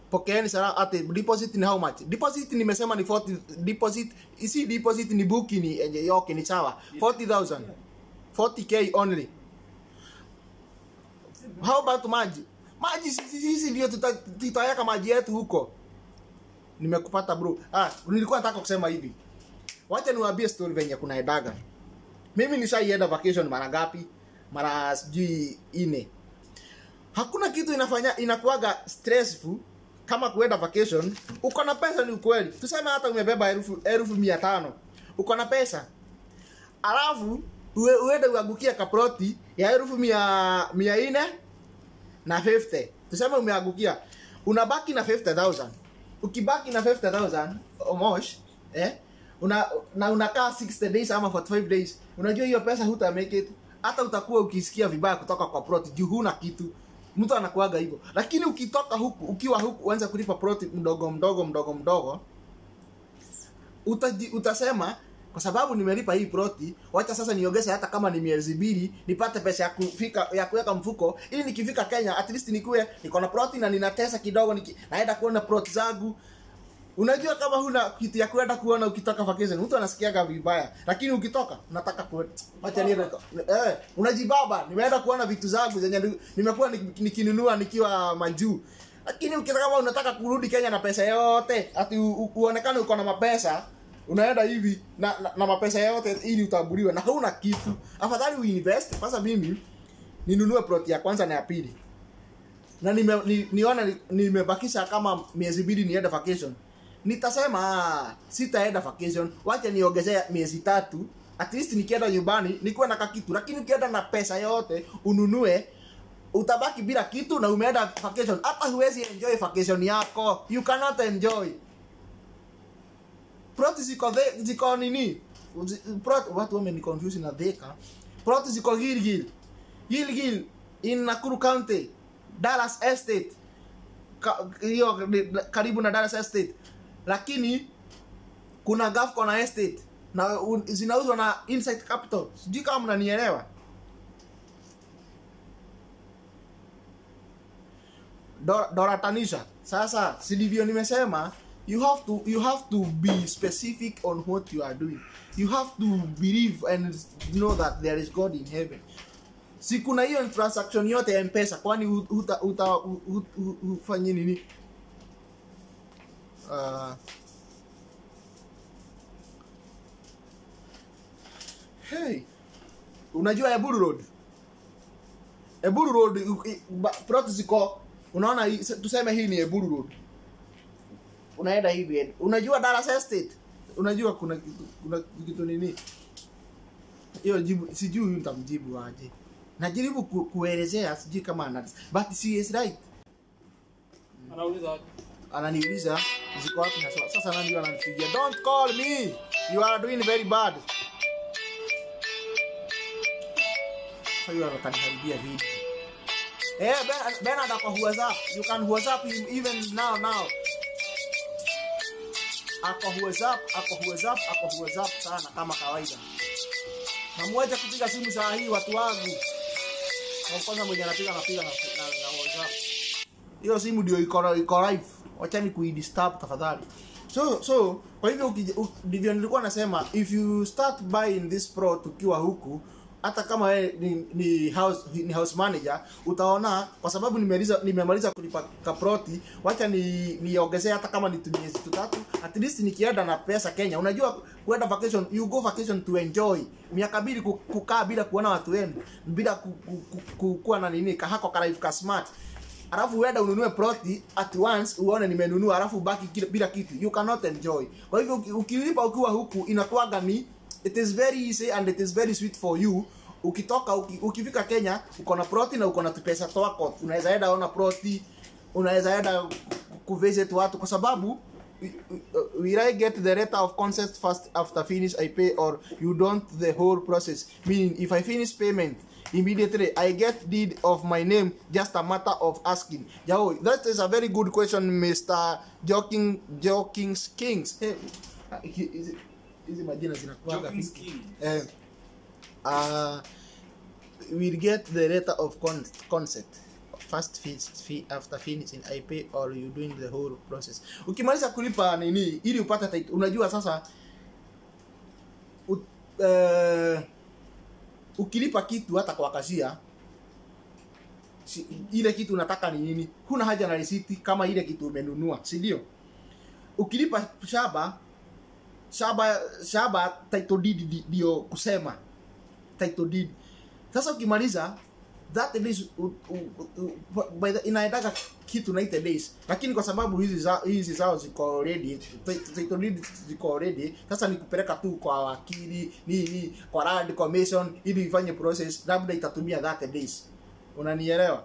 Pokeeni sana ate deposit ni how much? Deposit nimesema ni 40 deposit. Isi deposit ni booki ni yoke ni sawa. 40,000. 40k only. How about maji? Maji sisi ndio tutaweka maji yetu huko. Nimekupata bro. Nilikuwa nataka kusema hivi. Wacha niwaambie story venye kuna edaga. Mimi nishaienda vacation mara ngapi? Mara sijui 4. Hakuna kitu inakuaga stressful kama kuenda vacation. Uko na pesa ni ukweli. Tuseme hata umebeba 1,500. Uko na pesa. Alafu uende uagukia kaproti ya 1,400 na 50. Tuseme umeagukia. Unabaki na 50,000. Ukibaki na 50,000 almost unakaa 60 days ama 45 days. Unajua hiyo pesa huta make it. Hata utakuwa ukisikia vibaya kutoka kwa plot juu huna kitu. Mtu anakuaga hivyo. Lakini ukitoka huku, ukiwa huku uanze kulipa plot mdogo utasema kwa sababu nimelipa hii ploti, wacha sasa niongeze hata kama ni miezi 2 nipate pesa ya kuweka mfuko ili nikifika Kenya at least niko na ploti na ninatesa kidogo naenda kuona ploti zangu. Unajua kama huna kitu ya kwenda kuona ukitoka vacation, mtu anasikiaga vibaya. Lakini ukitoka unataka wacha niende. Unajibaba, nimeenda kuona vitu zangu zenye nimekuwa nikinunua nikiwa majuu. Lakini ukitaka kama unataka kurudi Kenya na pesa yote, ati uonekane uko na mapesa, unaenda hivi na mapesa yote ili utabuliwe na huna kitu. Afadhali uinvest. Sasa mimi ninunue plot ya kwanza na ya pili. Na niona nimebakisha kama miezi 2 niende vacation. Nitasema sitaenda vacation, wacha niongezea miezi 3 at least nikienda nyumbani nikuwe na kitu. Lakini ukienda na pesa yote ununue, utabaki bila kitu na umeenda vacation. Hata huwezi enjoy vacation yako. You cannot enjoy. Plot ziko nini? Plot watu wame confuse na dheka. Plot ziko Gilgil in Nakuru County, Dallas Estate. Hiyo karibu na Dallas Estate. Lakini kuna Gulf na Estate na zinauzwa na Insight Capital. Sijui kama mnanielewa. Doratanisha. Sasa si ndivyo nimesema, you have to be specific on what you are doing. You have to believe and know that there is God in heaven. Si kuna hiyo transaction yote ya M-Pesa, kwani ufanye nini? Hey, unajua Eburu Road plot ziko, unaona tuseme hii ni Eburu Road. Unaenda hivi. Unajua Dallas Estate? Unajua kuna kitu nini? Hiyo jibu sijui nitamjibu aje. Najaribu kuelezea sijui kama but she is right. Ananiuliza ziko wapi na sasa nani ananipigia? Don't call me. You are doing very bad. Hayo anataniharibia video. Ben kwa WhatsApp. You can WhatsApp him even now. Ako WhatsApp sana kama kawaida. Na mmoja kupiga simu saa hii watu wangu. Kwa kwanza mmoja anapiga na WhatsApp. Hiyo simu ndio iko live. Wacha ni kuidisturb tafadhali. So kwa hivyo ndivyo nilikuwa nasema, if you start buying this plot ukiwa huku, hata kama wewe ni house manager, utaona kwa sababu nimemaliza kulipa kaproti, wacha niongezea hata kama ni miezi 3, at least nikienda na pesa Kenya. Unajua kwenda vacation, you go vacation to enjoy. Miaka 2 kukaa bila kuona watu wenu, bila kuwa na nini kahako kalive ka smart. Alafu uenda ununue ploti at once, uone nimenunua, alafu baki bila kitu. You cannot enjoy. Kwa hivyo ukilipa ukiwa huku inakuwaga ni it is very easy and it is very sweet for you. Ukitoka ukifika Kenya uko na ploti na uko na pesa twako, unaweza enda ona ploti, unaweza enda kuvisit watu, kwa sababu will I get the letter of consent first after finish I pay, or you don't the whole process? Meaning if I finish payment immediately I get deed of my name, just a matter of asking. Yao, that is a very good question, Mr. Joking Kings. Hey, hizi majina zinakuanga we'll get the letter of consent first fee after finishing I pay, or you doing the whole process. Ukimaliza kulipa nini ili upate title, unajua sasa ukilipa kitu hata kwa kasia ile kitu unataka ni nini, huna haja na risiti kama ile kitu umenunua, si ndio? Ukilipa shaba title deed ndio kusema title deed. Sasa ukimaliza that days by the inaendaga kitu 90 days, lakini kwa sababu hizi zao ziko already, title deed ziko already, sasa ni kupeleka tu kwa wakili nini kwa land commission ili ifanye process, labda itatumia 30 days. Unanielewa?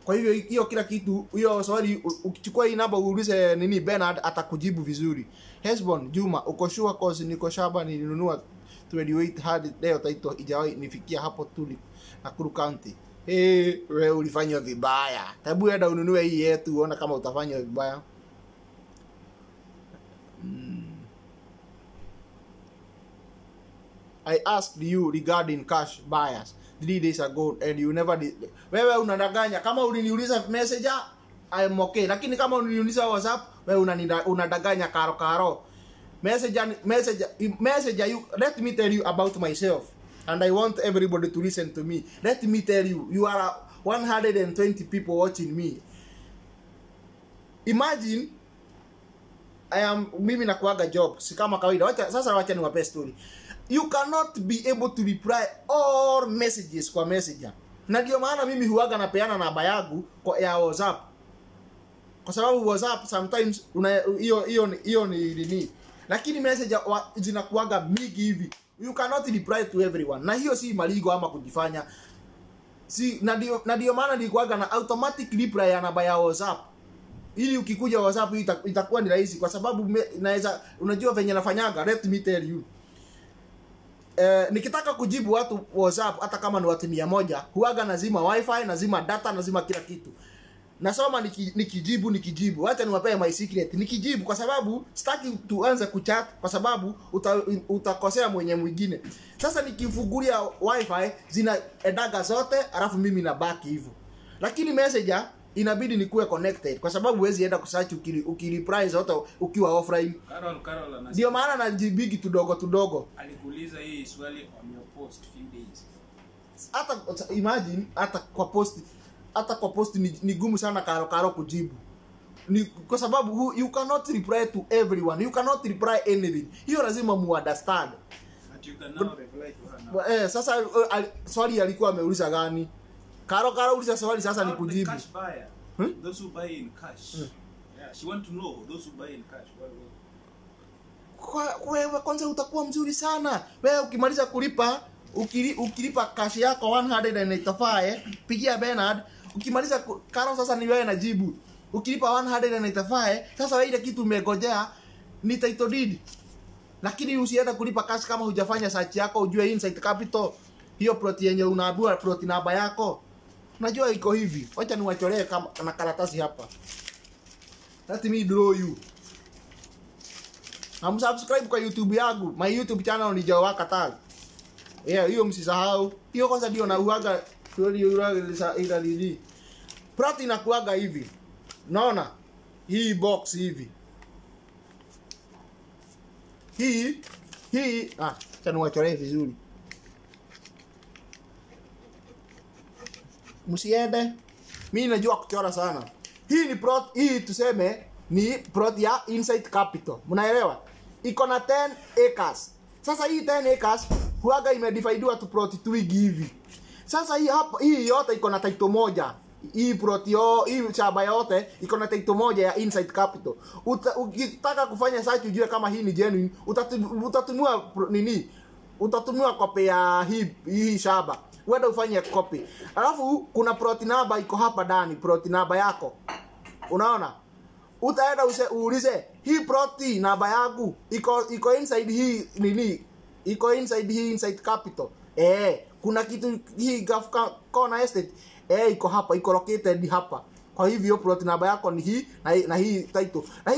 Kwa hivyo hiyo kila kitu hiyo swali ukichukua hii namba uulize nini Bernard atakujibu vizuri. Hesbon Juma, uko sure cause niko shamba nilinunua 28 hadi leo title ijawahi nifikia hapo tu Nakuru County. Wewe ulifanya vibaya. Hebu enda ununue hii yetu uone kama utafanya vibaya. I asked you regarding cash buyers 3 days ago and you never did. Wewe unadanganya. Kama uliniuliza messenger I'm okay, lakini kama uliniuliza WhatsApp wewe unadanganya karo. Messenger you, let me tell you about myself, and I want everybody to listen to me. Let me tell you, you are 120 people watching me. Imagine mimi nakuaga job si kama kawaida. Sasa wacha niwape story. You cannot be able to reply all messages kwa messenger, na ndio maana mimi huaga napeana namba yangu kwa ya WhatsApp, kwa sababu WhatsApp sometimes hiyo ni nini, lakini message zinakuaga mingi hivi, you cannot reply to everyone, na hiyo si maligo ama kujifanya. Si na ndio maana nilikuaga na automatic reply ya namba ya WhatsApp, ili ukikuja WhatsApp itakuwa ni rahisi, kwa sababu naweza, unajua venye nafanyaga. Let me tell you, nikitaka kujibu watu WhatsApp hata kama ni watu 100, huaga nazima wifi, nazima data, nazima kila kitu. Nasoma nikijibu. Acha niwape my secret. Nikijibu kwa sababu sitaki tuanze kuchat, kwa sababu utakosea mwenye mwingine. Sasa nikifungulia wifi zinaendaga zote, alafu mimi nabaki hivyo. Lakini messenger inabidi nikuwe connected, kwa sababu huwezi enda kusearch ukireply zote ukiwa offline. Carol ndio maana najibigi tudogo. Alikuuliza hii swali on your post few days. Hata imagine hata kwa post ni gumu sana karo kujibu. Ni kwa sababu you cannot reply to everyone. You cannot reply anything. Hiyo lazima mu understand. But you can now reply to her. Sasa swali alikuwa ameuliza gani? Karo uliza swali sasa ni kujibu. Cash buyer. Those who buy in cash. Yeah, she want to know those who buy in cash. Wewe kwanza utakuwa mzuri sana. Wewe ukimaliza kulipa, ukilipa cash yako 185, pigia Bernard. Ukimaliza Karo sasa ni wewe najibu. Ukilipa 185, sasa wewe ile kitu umegojea ni title deed. Lakini usienda kulipa cash kama hujafanya search yako, ujue Insight Capital hiyo plot yenye unaambiwa plot namba yako. Unajua iko hivi. Acha niwacholee kama na karatasi hapa. Let me draw you. Subscribe kwa YouTube yangu. My YouTube channel ni Jawaka Tag. Hiyo msisahau. Hiyo kwanza ndio na uaga ila lili. Plot inakuaga hivi. Unaona? Hii box hivi. Hii acha niwacholee vizuri. Msiende. Mimi najua kuchora sana. Hii ni plot, hii tuseme ni plot ya Insight Capital. Mnaelewa? Iko na 10 acres. Sasa hii 10 acres huaga imedividiwa to plot 2 hivi. Sasa hii hapa hii yote iko na title moja. hii protio hii chaba yote iko na title moja ya Inside Capital. Ukitaka kufanya search ujue kama hii ni genuine, utatumia nini? Utatumia copy ya hii shaba. Wewe ufanye copy. Alafu kuna plot number iko hapa ndani, plot number yako. Unaona? Utaenda uulize hii plot number yangu iko inside hii nini? Iko inside hii Inside Capital. Kuna kitu hii Gulf Corner Estate iko hapa, iko located hapa. Kwa hivyo plot number yako ni hii na hii title. Na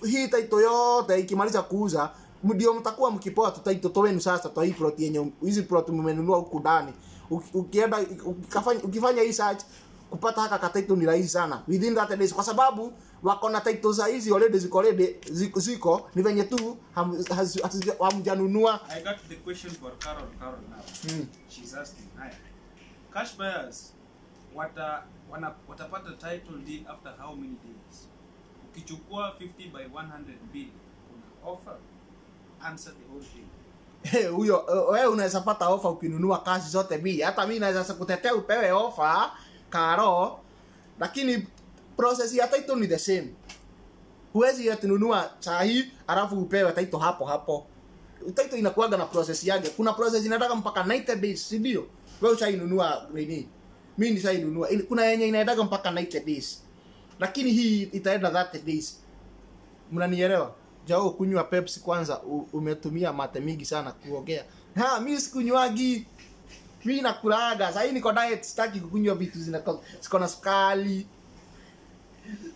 hii title yote ikimaliza kuuza ndio mtakuwa mkipoa title wenu sasa kwa hii plot yenye hizi plot mmenunua huku ndani. Ukienda ukifanya hii search kupata haka title ni rahisi sana within that days, kwa sababu wako na titles za hizi already ziko ni venye tu hamjanunua. I got the question for Carol now. She's asking, hi, cash buyers watapata title deed after how many days? Ukichukua 50 by 100 bill kuna offer? Answer the whole thing. Huyo wewe unaweza pata offer ukinunua cash zote mbili. Hata mimi naweza kutetea upewe offer Karo, lakini process ya title ni the same. Huwezi yatununua sahi alafu upewe title hapo. Title inakuaga na process yake. Kuna process inataka mpaka 90 days, si ndio? Wewe ushainunua nini? Mimi nishainunua. Kuna yenye inaendaga mpaka 90 days. Lakini hii itaenda 30 days. Mnanielewa? Jao kunywa Pepsi kwanza umetumia mate mingi sana kuongea. Mimi sikunywaagi. Mimi nakulaga. Sasa hii niko diet, sitaki kukunywa vitu ziko na sukari.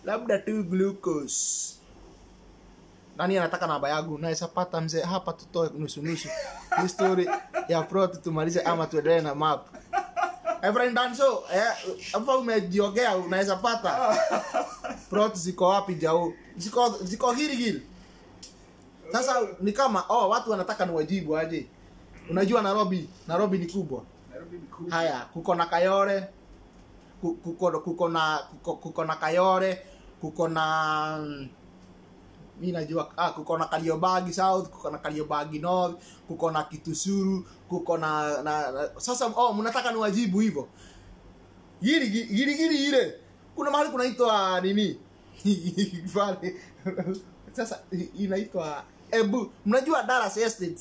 Labda tu glucose. Nani anataka namba yangu? Naweza pata mzee hapa tutoe nusu. Hii story ya plot tumalize ama tuendelee na map. Friend Danso, hapo umejiongea unaweza pata. Plot ziko wapi Jao? Ziko hili. Sasa ni kama watu wanataka niwajibu aje. Unajua Nairobi ni kubwa. Haya, kuko na Kayore, kuko na Kayore, kuko na mimi najua kuko na Kariobangi South, kuko na Kariobangi North, kuko na Kitusuru, kuko na sasa mnataka niwajibu hivyo. Giri ile. Kuna mahali kunaitwa nini? Vale. Sasa inaitwa mnajua Dallas Estate.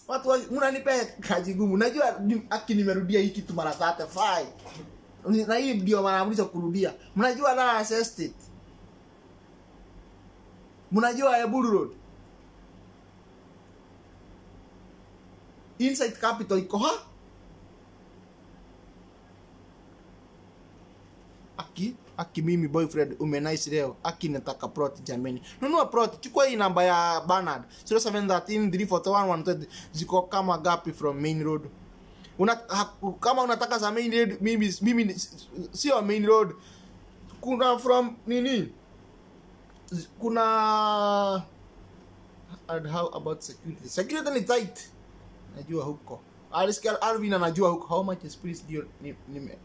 Watu mnanipea kazi gumu. Najua nimerudia hiki kitu mara 35. Na hii ndio mara mwisho kurudia. Mnajua Dallas Estate? Mnajua Eburu Road? Inside Capital iko Aki mimi boyfriend umenice leo. Aki nataka plot jameni. Nunua plot. Chukua hii namba ya Bernard 0713341120. Ziko kama gapi from main road. Kama unataka za main road mimi sio main road. Kuna from nini? Kuna and how about security? Security ni tight. Najua huko. Alisikia Alvin anajua huko how much is please deal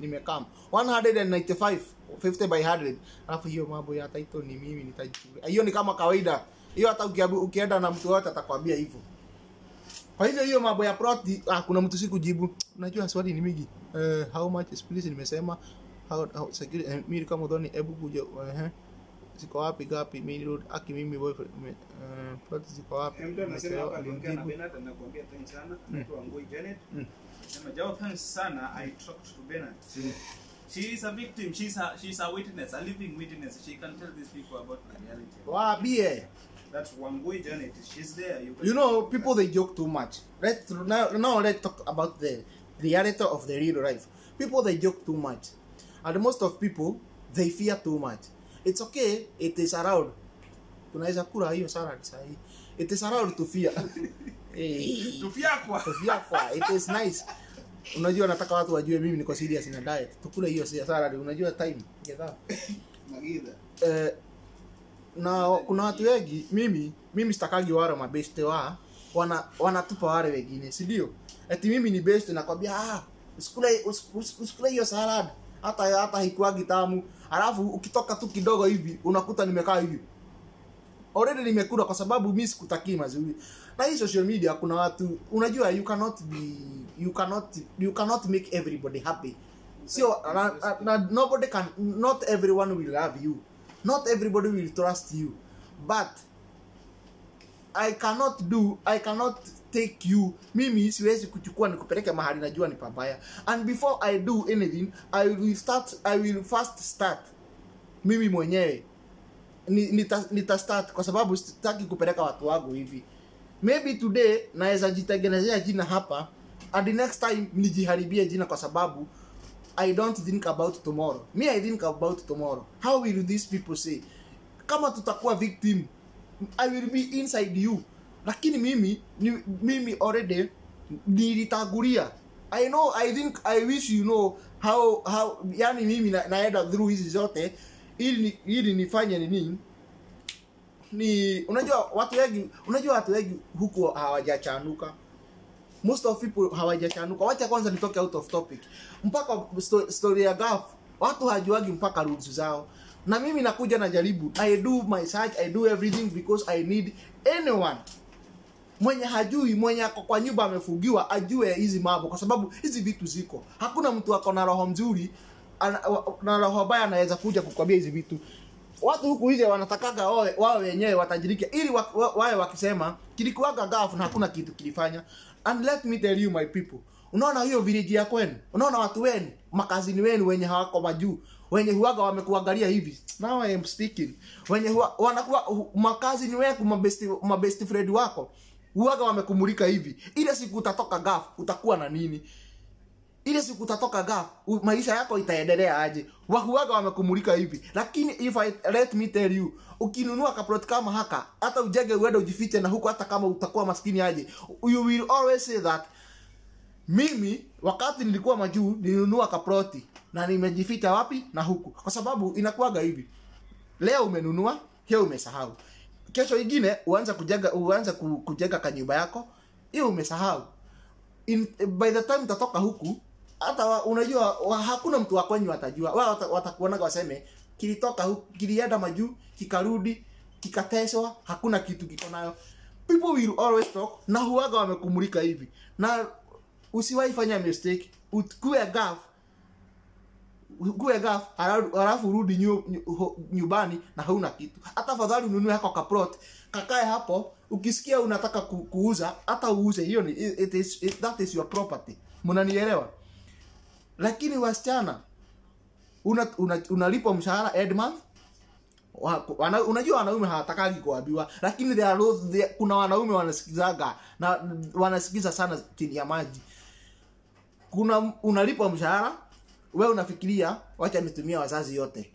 nimekam 195 50 by 100. Alafu hiyo mambo ya title ni mimi nitajichukua. Hiyo ni kama kawaida. Hiyo hata ukienda na mtu wote atakwambia hivyo. Kwa hivyo hiyo mambo ya plot kuna mtu sikujibu. Unajua swali ni mingi. How much is please nimesema how security mimi kama udhoni hebu kuja ziko wapi gapi main road aki mimi boyfriend plot ziko wapi? Mtu anasema hapa aliongea na Bernard anakuambia thanks sana. Mtu Wangui Janet. Sema Jao thanks sana, I talked to Bernard. She is a victim, she's a witness, a living witness. She can tell these people about the reality. Waambie. That's Wangui Janet. She's there. You know, people they joke too much. Let's talk about the reality of the real life. People they joke too much. And most of people they fear too much. It's okay, it is allowed. Tunaweza kula hiyo salad sahi. It is allowed to fear. To fear kwa. It is nice. Unajua nataka watu wajue mimi niko serious na diet. Tukule hiyo salad, unajua time. Ngedha. Magida. Na kuna watu wengi mimi sitakagi wale mabeste wanatupa wale wengine, si ndio? Eti mimi ni best nakwambia usikule hiyo salad hata haikuagi tamu. Alafu ukitoka tu kidogo hivi unakuta nimekaa hivi. Already nimekula kwa sababu mimi sikutakii mazuri. Na hii social media kuna watu unajua you cannot make everybody happy. So nobody can, not everyone will love you, not everybody will trust you, but I cannot take you. Mimi siwezi kuchukua nikupeleke mahali najua ni pabaya. And before I do anything, I will first start mimi mwenyewe. Nita start kwa sababu sitaki kupeleka watu wangu hivi. Maybe today naweza jitengenezea jina hapa, and the next time nijiharibie jina kwa sababu I don't think about tomorrow. I think about tomorrow. How will these people say? Kama tutakuwa victim, I will be inside you. Lakini mimi already nilitagulia. I wish you know how yani mimi naenda through hizi zote ili nifanye nini? Unajua watu wengi huko hawajachanuka. Most of people hawajachanuka. Wacha kwanza nitoke out of topic. Mpaka story ya Gaf, watu hajuagi mpaka rules zao. Na mimi nakuja na jaribu. I do my search, I do everything because I need anyone mwenye hajui, mwenye ako kwa nyumba amefugiwa ajue hizi mambo, kwa sababu hizi vitu ziko. Hakuna mtu ako na roho mzuri na roho baya anaweza kuja kukwambia hizi vitu. Watu huku nje wanatakaga wao wenyewe watajirike ili wawe wakisema kilikuwaga Gaf na hakuna kitu kilifanya. And let me tell you my people, unaona hiyo village ya kwenu, unaona watu wenu, makazini wenu wenye hawako majuu, wenye huaga wamekuangalia hivi. Now I am speaking. Wenye wanakuwa makazini wako, mabest friend wako, huaga wamekumulika hivi. Ile siku utatoka Gaf utakuwa na nini? Ile siku utatoka Gaf maisha yako itaendelea aje? Wahuaga wamekumulika hivi. Lakini let me tell you, ukinunua kaplot kama haka, hata ujenge uende ujifiche na huko, hata kama utakuwa maskini aje, you will always say that mimi wakati nilikuwa majuu nilinunua kaploti na nimejificha wapi na huku. Kwa sababu inakuwaga hivi. Leo umenunua, hiyo umesahau. Kesho ingine uanza kujenga kanyumba yako, hiyo umesahau. By the time utatoka huku, hata unajua hakuna mtu wa kwenyu atajua. Wao watakuonaga waseme kilitoka huku, kilienda majuu, kikarudi, kikateswa, hakuna kitu kiko nayo. People will always talk na huaga wamekumulika hivi. Na usiwahi fanya mistake, ukue Gaf halafu rudi nyumbani na hauna kitu. Hata fadhali ununue hako kaplot, kakae hapo, ukisikia unataka kuuza, hata uuze, hiyo ni that is your property. Mnanielewa? Lakini wasichana unalipa mshahara every month. Unajua wanaume hawatakagi kuambiwa, lakini kuna wanaume wanasikizaga na wanasikiza sana chini ya maji. Unalipa mshahara, wewe unafikiria wacha nitumie wazazi yote.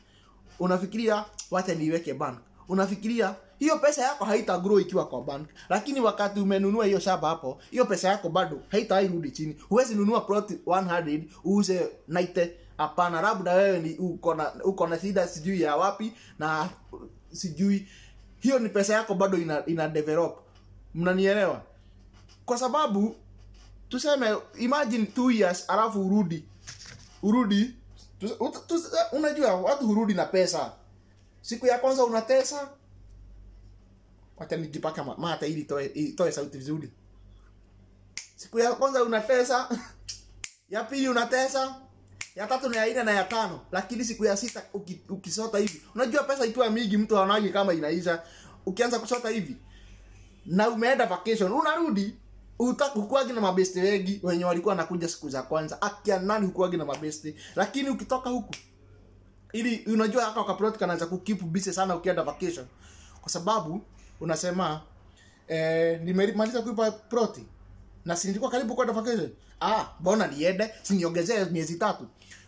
Unafikiria wacha niweke bank. Unafikiria hiyo pesa yako haita grow ikiwa kwa bank. Lakini wakati umenunua hiyo shamba hapo, hiyo pesa yako bado haitairudi chini. Huwezi nunua plot 100 uuze 90. Hapana, labda wewe ni uko na shida sijui ya wapi na sijui. Hiyo ni pesa yako bado ina develop. Mnanielewa? Kwa sababu tuseme imagine 2 years alafu urudi unajua watu hurudi na pesa. Siku ya kwanza unatesa, wacha nijipaka mata ili toe sauti vizuri. Siku ya kwanza unatesa, ya pili unatesa, ya tatu na ya nne na ya tano, lakini siku ya sita ukisota hivi, unajua pesa ikiwa mingi mtu anaona kama inaisha. Ukianza kusota hivi na umeenda vacation, unarudi utakuwa na mabeste wengi wenye walikuwa nakuja siku za kwanza. Akia nani hukuwa na mabeste? Lakini ukitoka huku, ili unajua haka kaplot kanaanza kukeep busy sana ukienda vacation. Kwa sababu unasema nimemaliza kuipa plot na si nilikuwa karibu kwenda vacation. Mbona niende siniongezee miezi 3.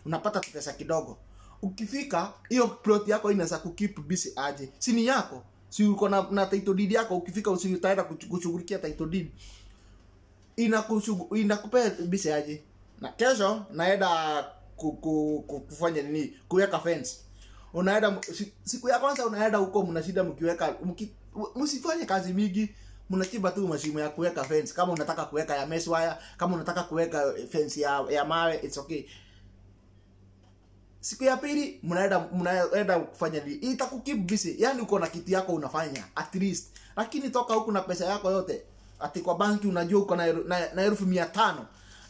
Unapata pesa kidogo. Ukifika hiyo plot yako inaanza kukeep busy aje? Si ni yako. Si uko na title deed yako, ukifika usitaenda kushughulikia title deed. Inakupea busy aje? Na kesho naenda kufanya nini? Kuweka fence. Unaenda siku ya kwanza unaenda huko mnashida mkiweka msifanye kazi mingi, mnachiba tu mashimo ya kuweka fence. Kama unataka kuweka ya mesh wire, kama unataka kuweka fence ya mawe, it's okay. Siku ya pili mnaenda kufanya nini? Itakukeep busy. Yaani uko na kitu yako unafanya at least. Lakini toka huku na pesa yako yote ati kwa banki unajua uko na 1500.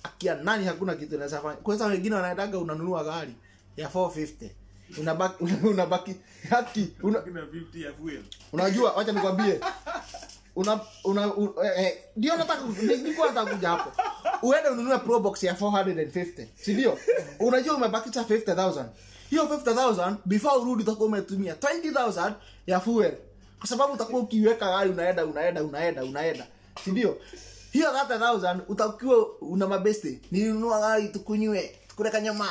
akia nani hakuna kitu inaweza fanya. Kwa sababu wengine wanaendaga unanunua gari ya 450 unabaki haki kuna 50 ya fuel. Unajua acha nikwambie ndio nataka kuja hapo. Uende ununue Pro Box ya 450, si ndio? Unajua umebakisha 50,000. Hiyo 50,000 before urudi utakuwa umetumia 20,000 ya fuel. Kwa sababu utakuwa ukiweka gari unaenda. Si ndio? Hiyo 30,000 utakuwa una mabeste. Nilinunua gari tukunywe, tukule kanyama.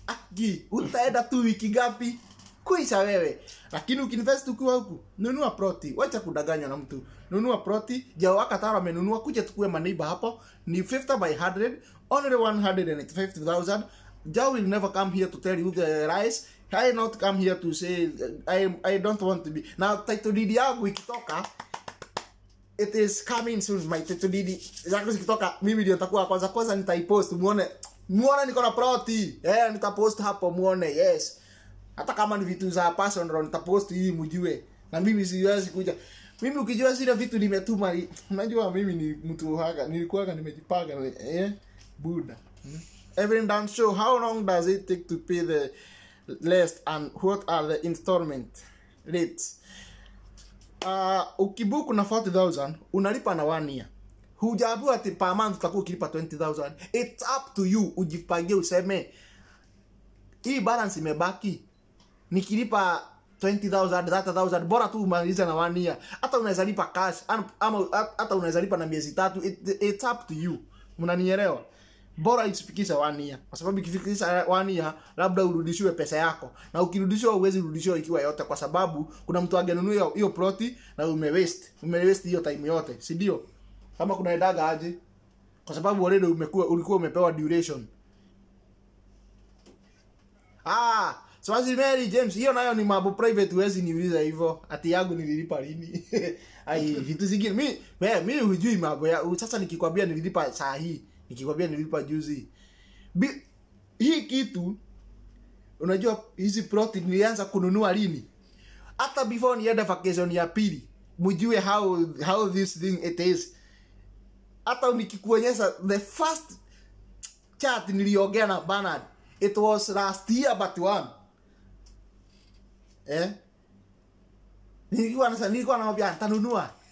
Aki, utaenda tu wiki ngapi? Kuisha wewe. Lakini ukiinvest ukiwa huku, nunua proti. Wacha kudanganywa na mtu. Nunua proti. Jao Kataro amenunua, kuja tukue maneiba hapo. Ni 50 by 100, only 150,000. Jao will never come here to tell you the rice. I not come here to say I don't want to be. Now title deed yangu ikitoka, it is coming soon. My title deed yangu ikitoka, mimi ndio nitakuwa kwanza nitaipost muone niko na proti. Nitapost hapo muone. Yes. Hata kama ni vitu za personal nitapost hii mjue. Na mimi siwezi kuja. Mimi ukijua zile vitu nimetuma, unajua mimi ni mtu haka, nilikuwa nimejipanga Buddha. Every dance show, how long does it take to pay the list and what are the installment rates? Ukibuku na 40,000 unalipa na 1 year. Hujaambiwa ati per month utakuwa ukilipa 20,000. It's up to you. Ujipangie useme hii balance imebaki nikilipa 20,000, 30,000, bora tu umalize na 1 year. Hata unaweza lipa cash ama hata unaweza lipa na miezi 3. It's up to you. Mnanielewa? Bora isifikisha 1 year. Kwa sababu ikifikisha 1 year labda urudishiwe pesa yako. Na ukirudishiwa uwezi rudishiwa ikiwa yote, kwa sababu kuna mtu angenunua hiyo ploti na umewaste hiyo time yote, si ndio? Kama kuna edaga aje? Kwa sababu already ulikuwa umepewa duration. Swazi Mary James, hiyo nayo ni mambo private, huwezi niuliza hivyo. Ati yangu nililipa lini? Ai, vitu zingine mimi hujui mambo ya sasa. Nikikwambia nililipa saa hii, nikikwambia nililipa juzi. Hii kitu unajua hizi plot nilianza kununua lini? Hata before nienda vacation ya pili. Mjue how this thing it is. Hata nikikuonyesha the first chat niliongea na Bernard, it was last year but one. Nilikuwa namwambia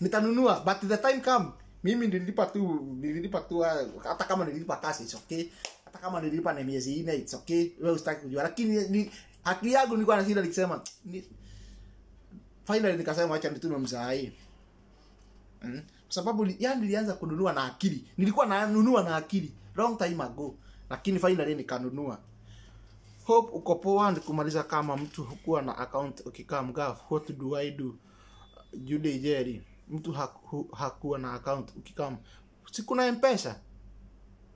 nitanunua but the time come mimi nililipa tu hata kama nililipa cash it's okay, hata kama nililipa na miezi 4 it's okay, wewe usitaki kujua. Lakini haki yangu nilikuwa na shida nikisema finally nikasema acha nitume mzai. Kwa sababu nilianza kununua na akili. Nilikuwa nanunua na akili long time ago, lakini finally nikanunua. Hope uko poa kumaliza kama mtu hukuwa na account ukikaa mgaf. What do I do? Jude Jerry. Mtu hakuwa na account ukikaa. Siku na M-Pesa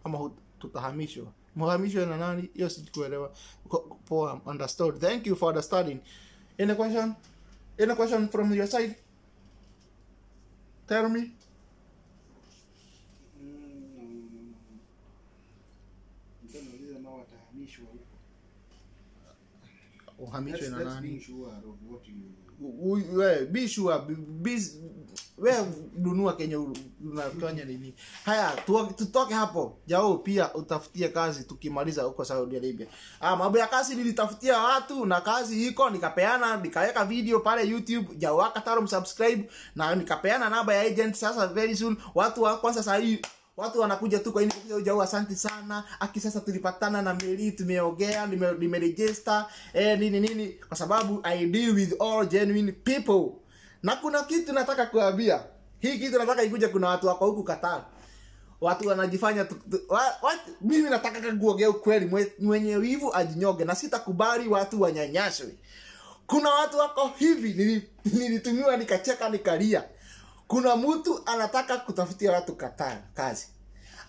ama tutahamishwa. Mhamishwa na nani? Hiyo sikuelewa. Poa, understood. Thank you for understanding. Any question? Any question from your side? Tell me. Ndio na watahamishwa huko. Uhamishwe na nani? Be sure wewe nunua Kenya unafanya nini? Haya, tutoke hapo. Jao pia utafutie kazi tukimaliza huko Saudi Arabia. Mambo ya kazi nilitafutia watu na kazi iko nikapeana, nikaweka video pale YouTube. Jao Kataro subscribe na nikapeana namba ya agent. Sasa very soon watu wa kwanza sasa hii watu wanakuja tu kwa ini kuja Jao, asante sana. Sasa tulipatana na Mary, tumeongea, nimeregister nini kwa sababu I deal with all genuine people. Na kuna kitu nataka kuambia. Hii kitu nataka ikuje, kuna watu wako huku Qatar. Watu wanajifanya mimi nataka kuongea ukweli, mwenye wivu ajinyoge na sitakubali watu wanyanyaswe. Kuna watu wako hivi nilitumiwa nikacheka nikalia. Kuna mtu anataka kutafutia watu Qatar kazi.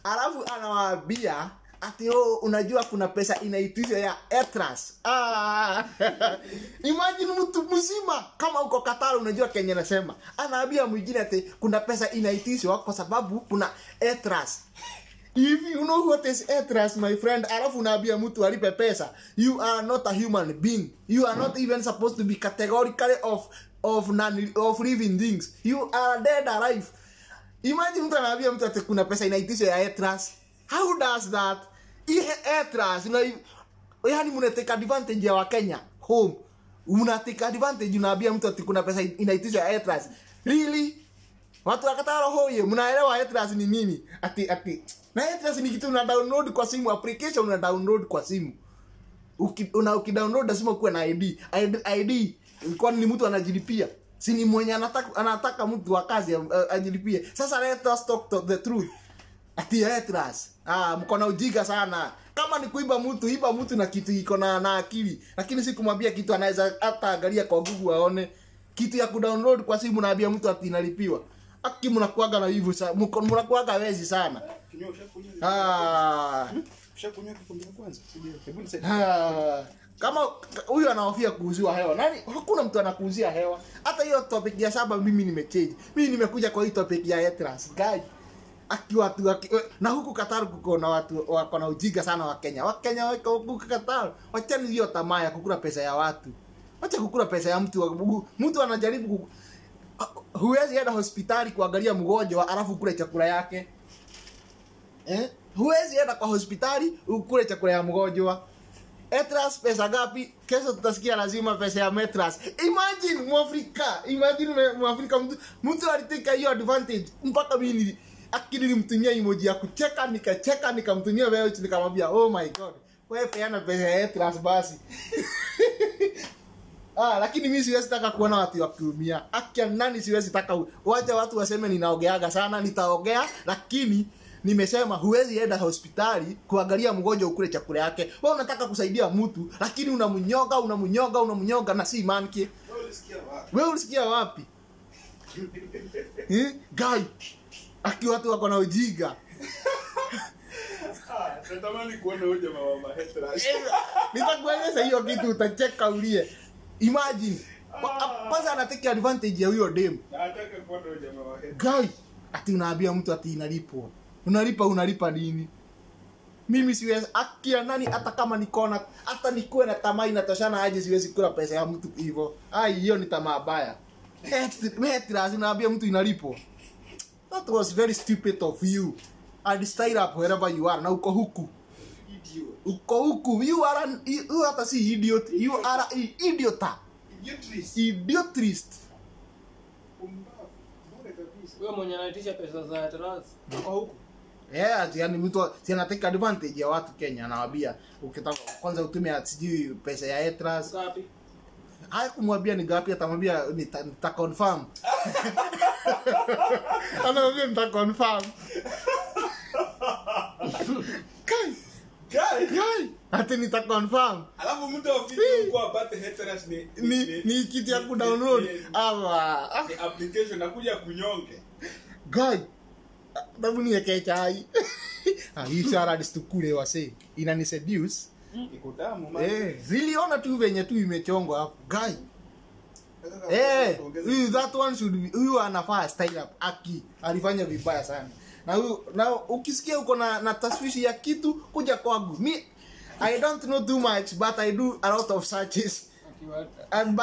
Alafu anawaambia ati unajua kuna pesa inaitishwa ya Etras. Imagine mtu mzima kama uko Qatar unajua Kenya nasema. Anaambia mwingine ati kuna pesa inaitishwa kwa sababu kuna Etras. If you know what is Etras, my friend, alafu unaambia mtu alipe pesa, you are not a human being. You are not even supposed to be categorically of living things. You are dead alive. Imagine mtu anaambia mtu ati kuna pesa inaitishwa ya Etras. How does that? Airtrust, yani mnateka advantage ya Wakenya home. Mnateka advantage, unaambia mtu ati kuna pesa inaitishwa Airtrust. Really? Watu wakatara hoye, mnaelewa Airtrust ni nini? Ati na Airtrust ni kitu una download kwa simu, application una download kwa simu. Ukidownload lazima kuwe na ID. Kwa ni mtu anajilipia. Si ni mwenye anataka mtu wa kazi ajilipie. Sasa let us talk the truth. Ati Airtrust. Mko na ujinga sana. Kama ni kuiba mtu na kitu iko na akili. Lakini si kumwambia kitu anaweza hata angalia kwa Google aone. Kitu ya kudownload kwa simu naambia mtu ati inalipiwa. Aki mnakuaga na hivyo sana. Mnakuaga wezi sana. Ushakunywa kikombe kwanza? Hebu nisaidie. Kama huyu anahofia kuuziwa hewa. Nani? Hakuna mtu anakuuzia hewa. Hata hiyo topic ya 7 mimi nimechange. Mimi nimekuja kwa hii topic ya Airtrust. Guys, na huku Qatar kuko na watu wako na ujinga sana wa Kenya. Wakenya wako huku Qatar. Wachani hiyo tamaa ya kukula pesa ya watu. Wacha kukula pesa ya mtu anajaribu huwezi enda hospitali kuangalia mgonjwa alafu kula chakula yake. Huwezi enda kwa hospitali ukule chakula ya mgonjwa. Airtrust pesa gapi? Kesho tutasikia lazima pesa ya Airtrust. Imagine Mwafrika mtu aliteka hiyo advantage mpaka mimi akili nilimtumia emoji ya kucheka, nikacheka, nikamtumia wewe nikamwambia oh my god, wewe peana pesa ya Airtrust basi. Lakini mimi siwezi taka kuona watu wakiumia. Akia nani siwezi taka wacha watu waseme ninaogeaga sana, nitaogea, lakini nimesema huwezi enda hospitali kuangalia mgonjwa ukule chakula yake. Wewe unataka kusaidia mtu lakini unamnyoga na si manki. Wewe ulisikia wapi? Guy. Aki watu wako na ujinga. Natamani kuona huyo jamaa wa Airtrust. Nitakueleza hiyo kitu utacheka ulie. Imagine. Kwanza anataka advantage ya huyo dem. Nataka kuona huyo jamaa wa Airtrust. Guy, ati unaambia mtu ati inalipo. Unalipa nini? Mimi siwezi akia nani hata kama nikona hata nikuwe na tamaa inatoshana aje siwezi kula pesa ya mtu hivyo. Hiyo ni tamaa baya. Airtrust unaambia mtu inalipo. That was very stupid of you. And stay up wherever you are. Na uko huku. Idiot. Uko huku. You hata si idiot. You are idiotrist. Wewe mwenye anaitisha pesa za Airtrust. Uko huku. Yani mtu anataka advantage ya watu Kenya anawaambia ukitaka kwanza utumie sijui pesa ya Airtrust. Ngapi? Kumwambia ni ngapi, atamwambia nita confirm. Anamwambia nita confirm. Guy. Ati nita confirm. Alafu mtu afike huko apate Airtrust ni kitu ya kudownload. Ni application nakuja kunyonge. Guy. Dabu ni yake chai. Hii shara distukule wase. Inani seduce. Iko damu man. Ziliona tu venye tu imechongwa hapo. Guy. That one should be huyu anafaa style up. Aki alifanya vibaya sana. Na ukisikia uko na taswishi ya kitu kuja kwangu. I don't know too much but I do a lot of searches. And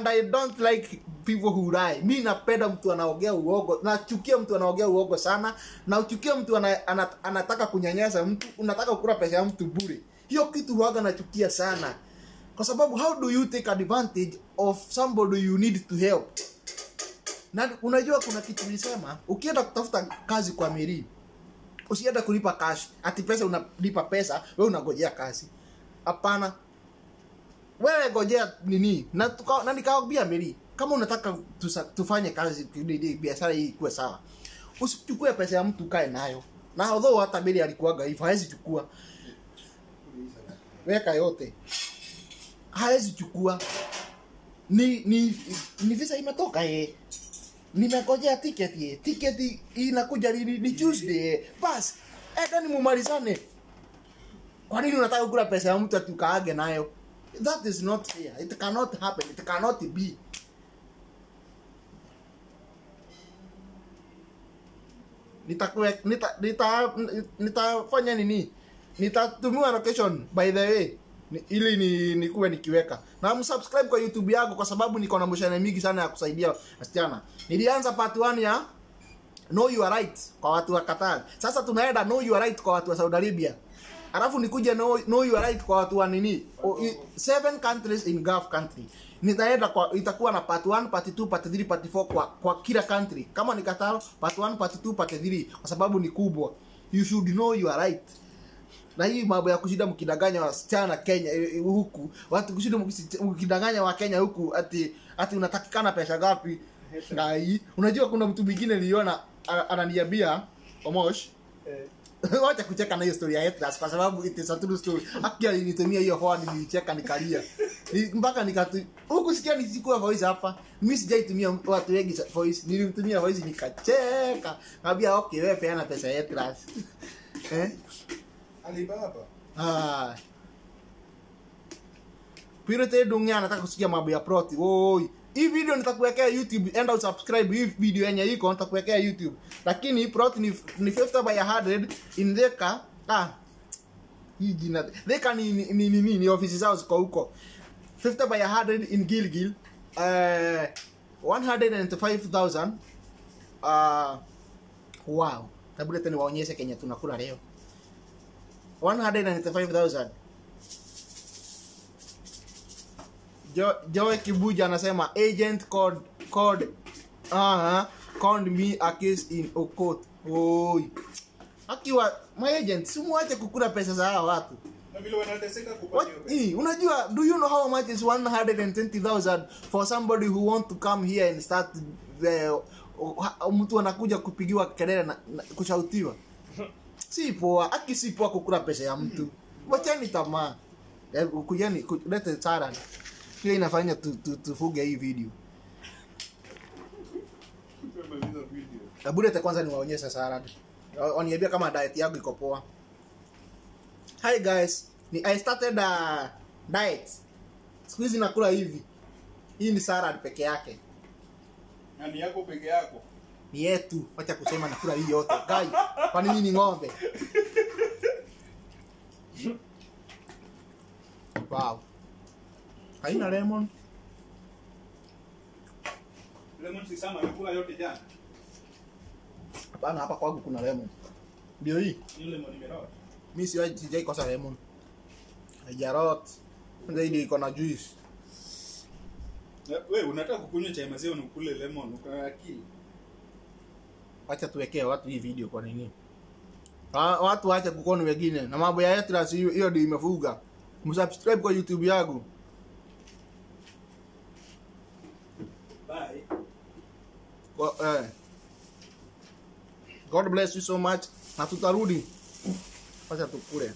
I don't like people who lie. Mimi napenda mtu anaongea uongo. Nachukia mtu anaongea uongo sana. Na uchukia mtu anataka kunyanyasa mtu, unataka kukula pesa ya mtu bure. Hiyo kitu huaga nachukia sana. Kwa sababu how do you take advantage of somebody you need to help? Na unajua kuna kitu nilisema, ukienda kutafuta kazi kwa Meri, usienda kulipa cash. Ati pesa unalipa pesa, wewe unagojea kazi. Hapana. Wewe ngojea nini? Na nikawaambia Meri, kama unataka tufanye kazi biashara hii ikuwe sawa, usichukue pesa ya mtu kae nayo. Na although hata Meri alikuwaga hivyo, hawezi chukua. Weka yote. Hawezi chukua. Ni visa imetoka nimekojea tiketi tiketi inakuja ni Tuesday bas ni mumalizane. Kwa nini unataka kula pesa ya mtu atukaage nayo? That is not fair. It cannot happen. It cannot be. Nitafanya nini? Nitatumia location by the way ili nikuwe nikiweka. Na msubscribe kwa YouTube yangu kwa sababu niko na mshana mingi sana ya kusaidia wasichana. Nilianza part 1 know your right kwa watu wa Qatar. Sasa tunaenda know your right kwa watu wa Saudi Arabia. Alafu nikuje know your right kwa watu wa nini? 7 countries in Gulf country. Nitaenda kwa itakuwa na part 1, part 2, part 3, part 4 kwa kila country. Kama ni Qatar, part 1, part 2, part 3 kwa sababu ni kubwa. You should know your right. Na hii mambo ya kushinda mkidanganya wasichana Kenya huku, watu kushinda mkidanganya wa Kenya huku ati unatakikana pesa ngapi? Ngai, unajua kuna mtu mwingine niliona ananiambia Omosh, wacha kucheka na hiyo story ya Hetras kwa sababu it is a true story. Akia nilitumia hiyo phone nilicheka nikalia. Mpaka nikatu huku sikia nichukua voice hapa. Mimi sijaitumia watu wengi voice. Nilimtumia voice nikacheka. Ngambia okay wewe peana pesa ya Hetras. Alibaba. Pirate dunia nataka kusikia mambo ya proti. Oi. Hii video nitakuwekea YouTube, enda usubscribe hii video yenye iko nitakuwekea YouTube. Lakini proti ni 50 by 100 in Theka. Hii jina. Theka ni office zao ziko huko. 50 by 100 in Gilgil. 195,000. Wow. Kabla tena waonyeshe Kenya tunakula leo. 195,000. Joe Kibuja anasema agent called me a case in Okot. Oi. Akiwa my agent simuache kukula pesa za hawa watu. Na vile wanateseka kupata hiyo. Unajua, do you know how much is 120,000 for somebody who want to come here and start mtu anakuja kupigiwa kelele na kushautiwa. Si poa kukula pesa ya mtu. Wachani tamaa. Kujani kuleta tsara. Hiyo inafanya tufuge hii video. Abulete kwanza niwaonyesha salad. Waniambia kama diet yangu iko poa. Hi guys, I started a diet. Siku hizi nakula hivi. Hii ni salad peke yake. Na ni yako peke yako. Ni yetu. Wacha kusema nakula hii yote. Guys, kwa nini ni ng'ombe? Wow. Haina lemon. Lemon si sama amekula yote jana. Hapana, hapa kwangu kuna lemon. Ndio hii. Ni lemon imerot. Mimi sijai kosa lemon. Haijarot. Ndio iko na juice. Wewe unataka kukunywa chai maziwa na ukule lemon uko akili. Acha tuwekee watu hii video kwa nini? Watu waache kukona wengine. Na mambo ya Hetras hiyo ndio imefuga. Msubscribe kwa YouTube yangu. Bye. God bless you so much. Na tutarudi. Acha tukule.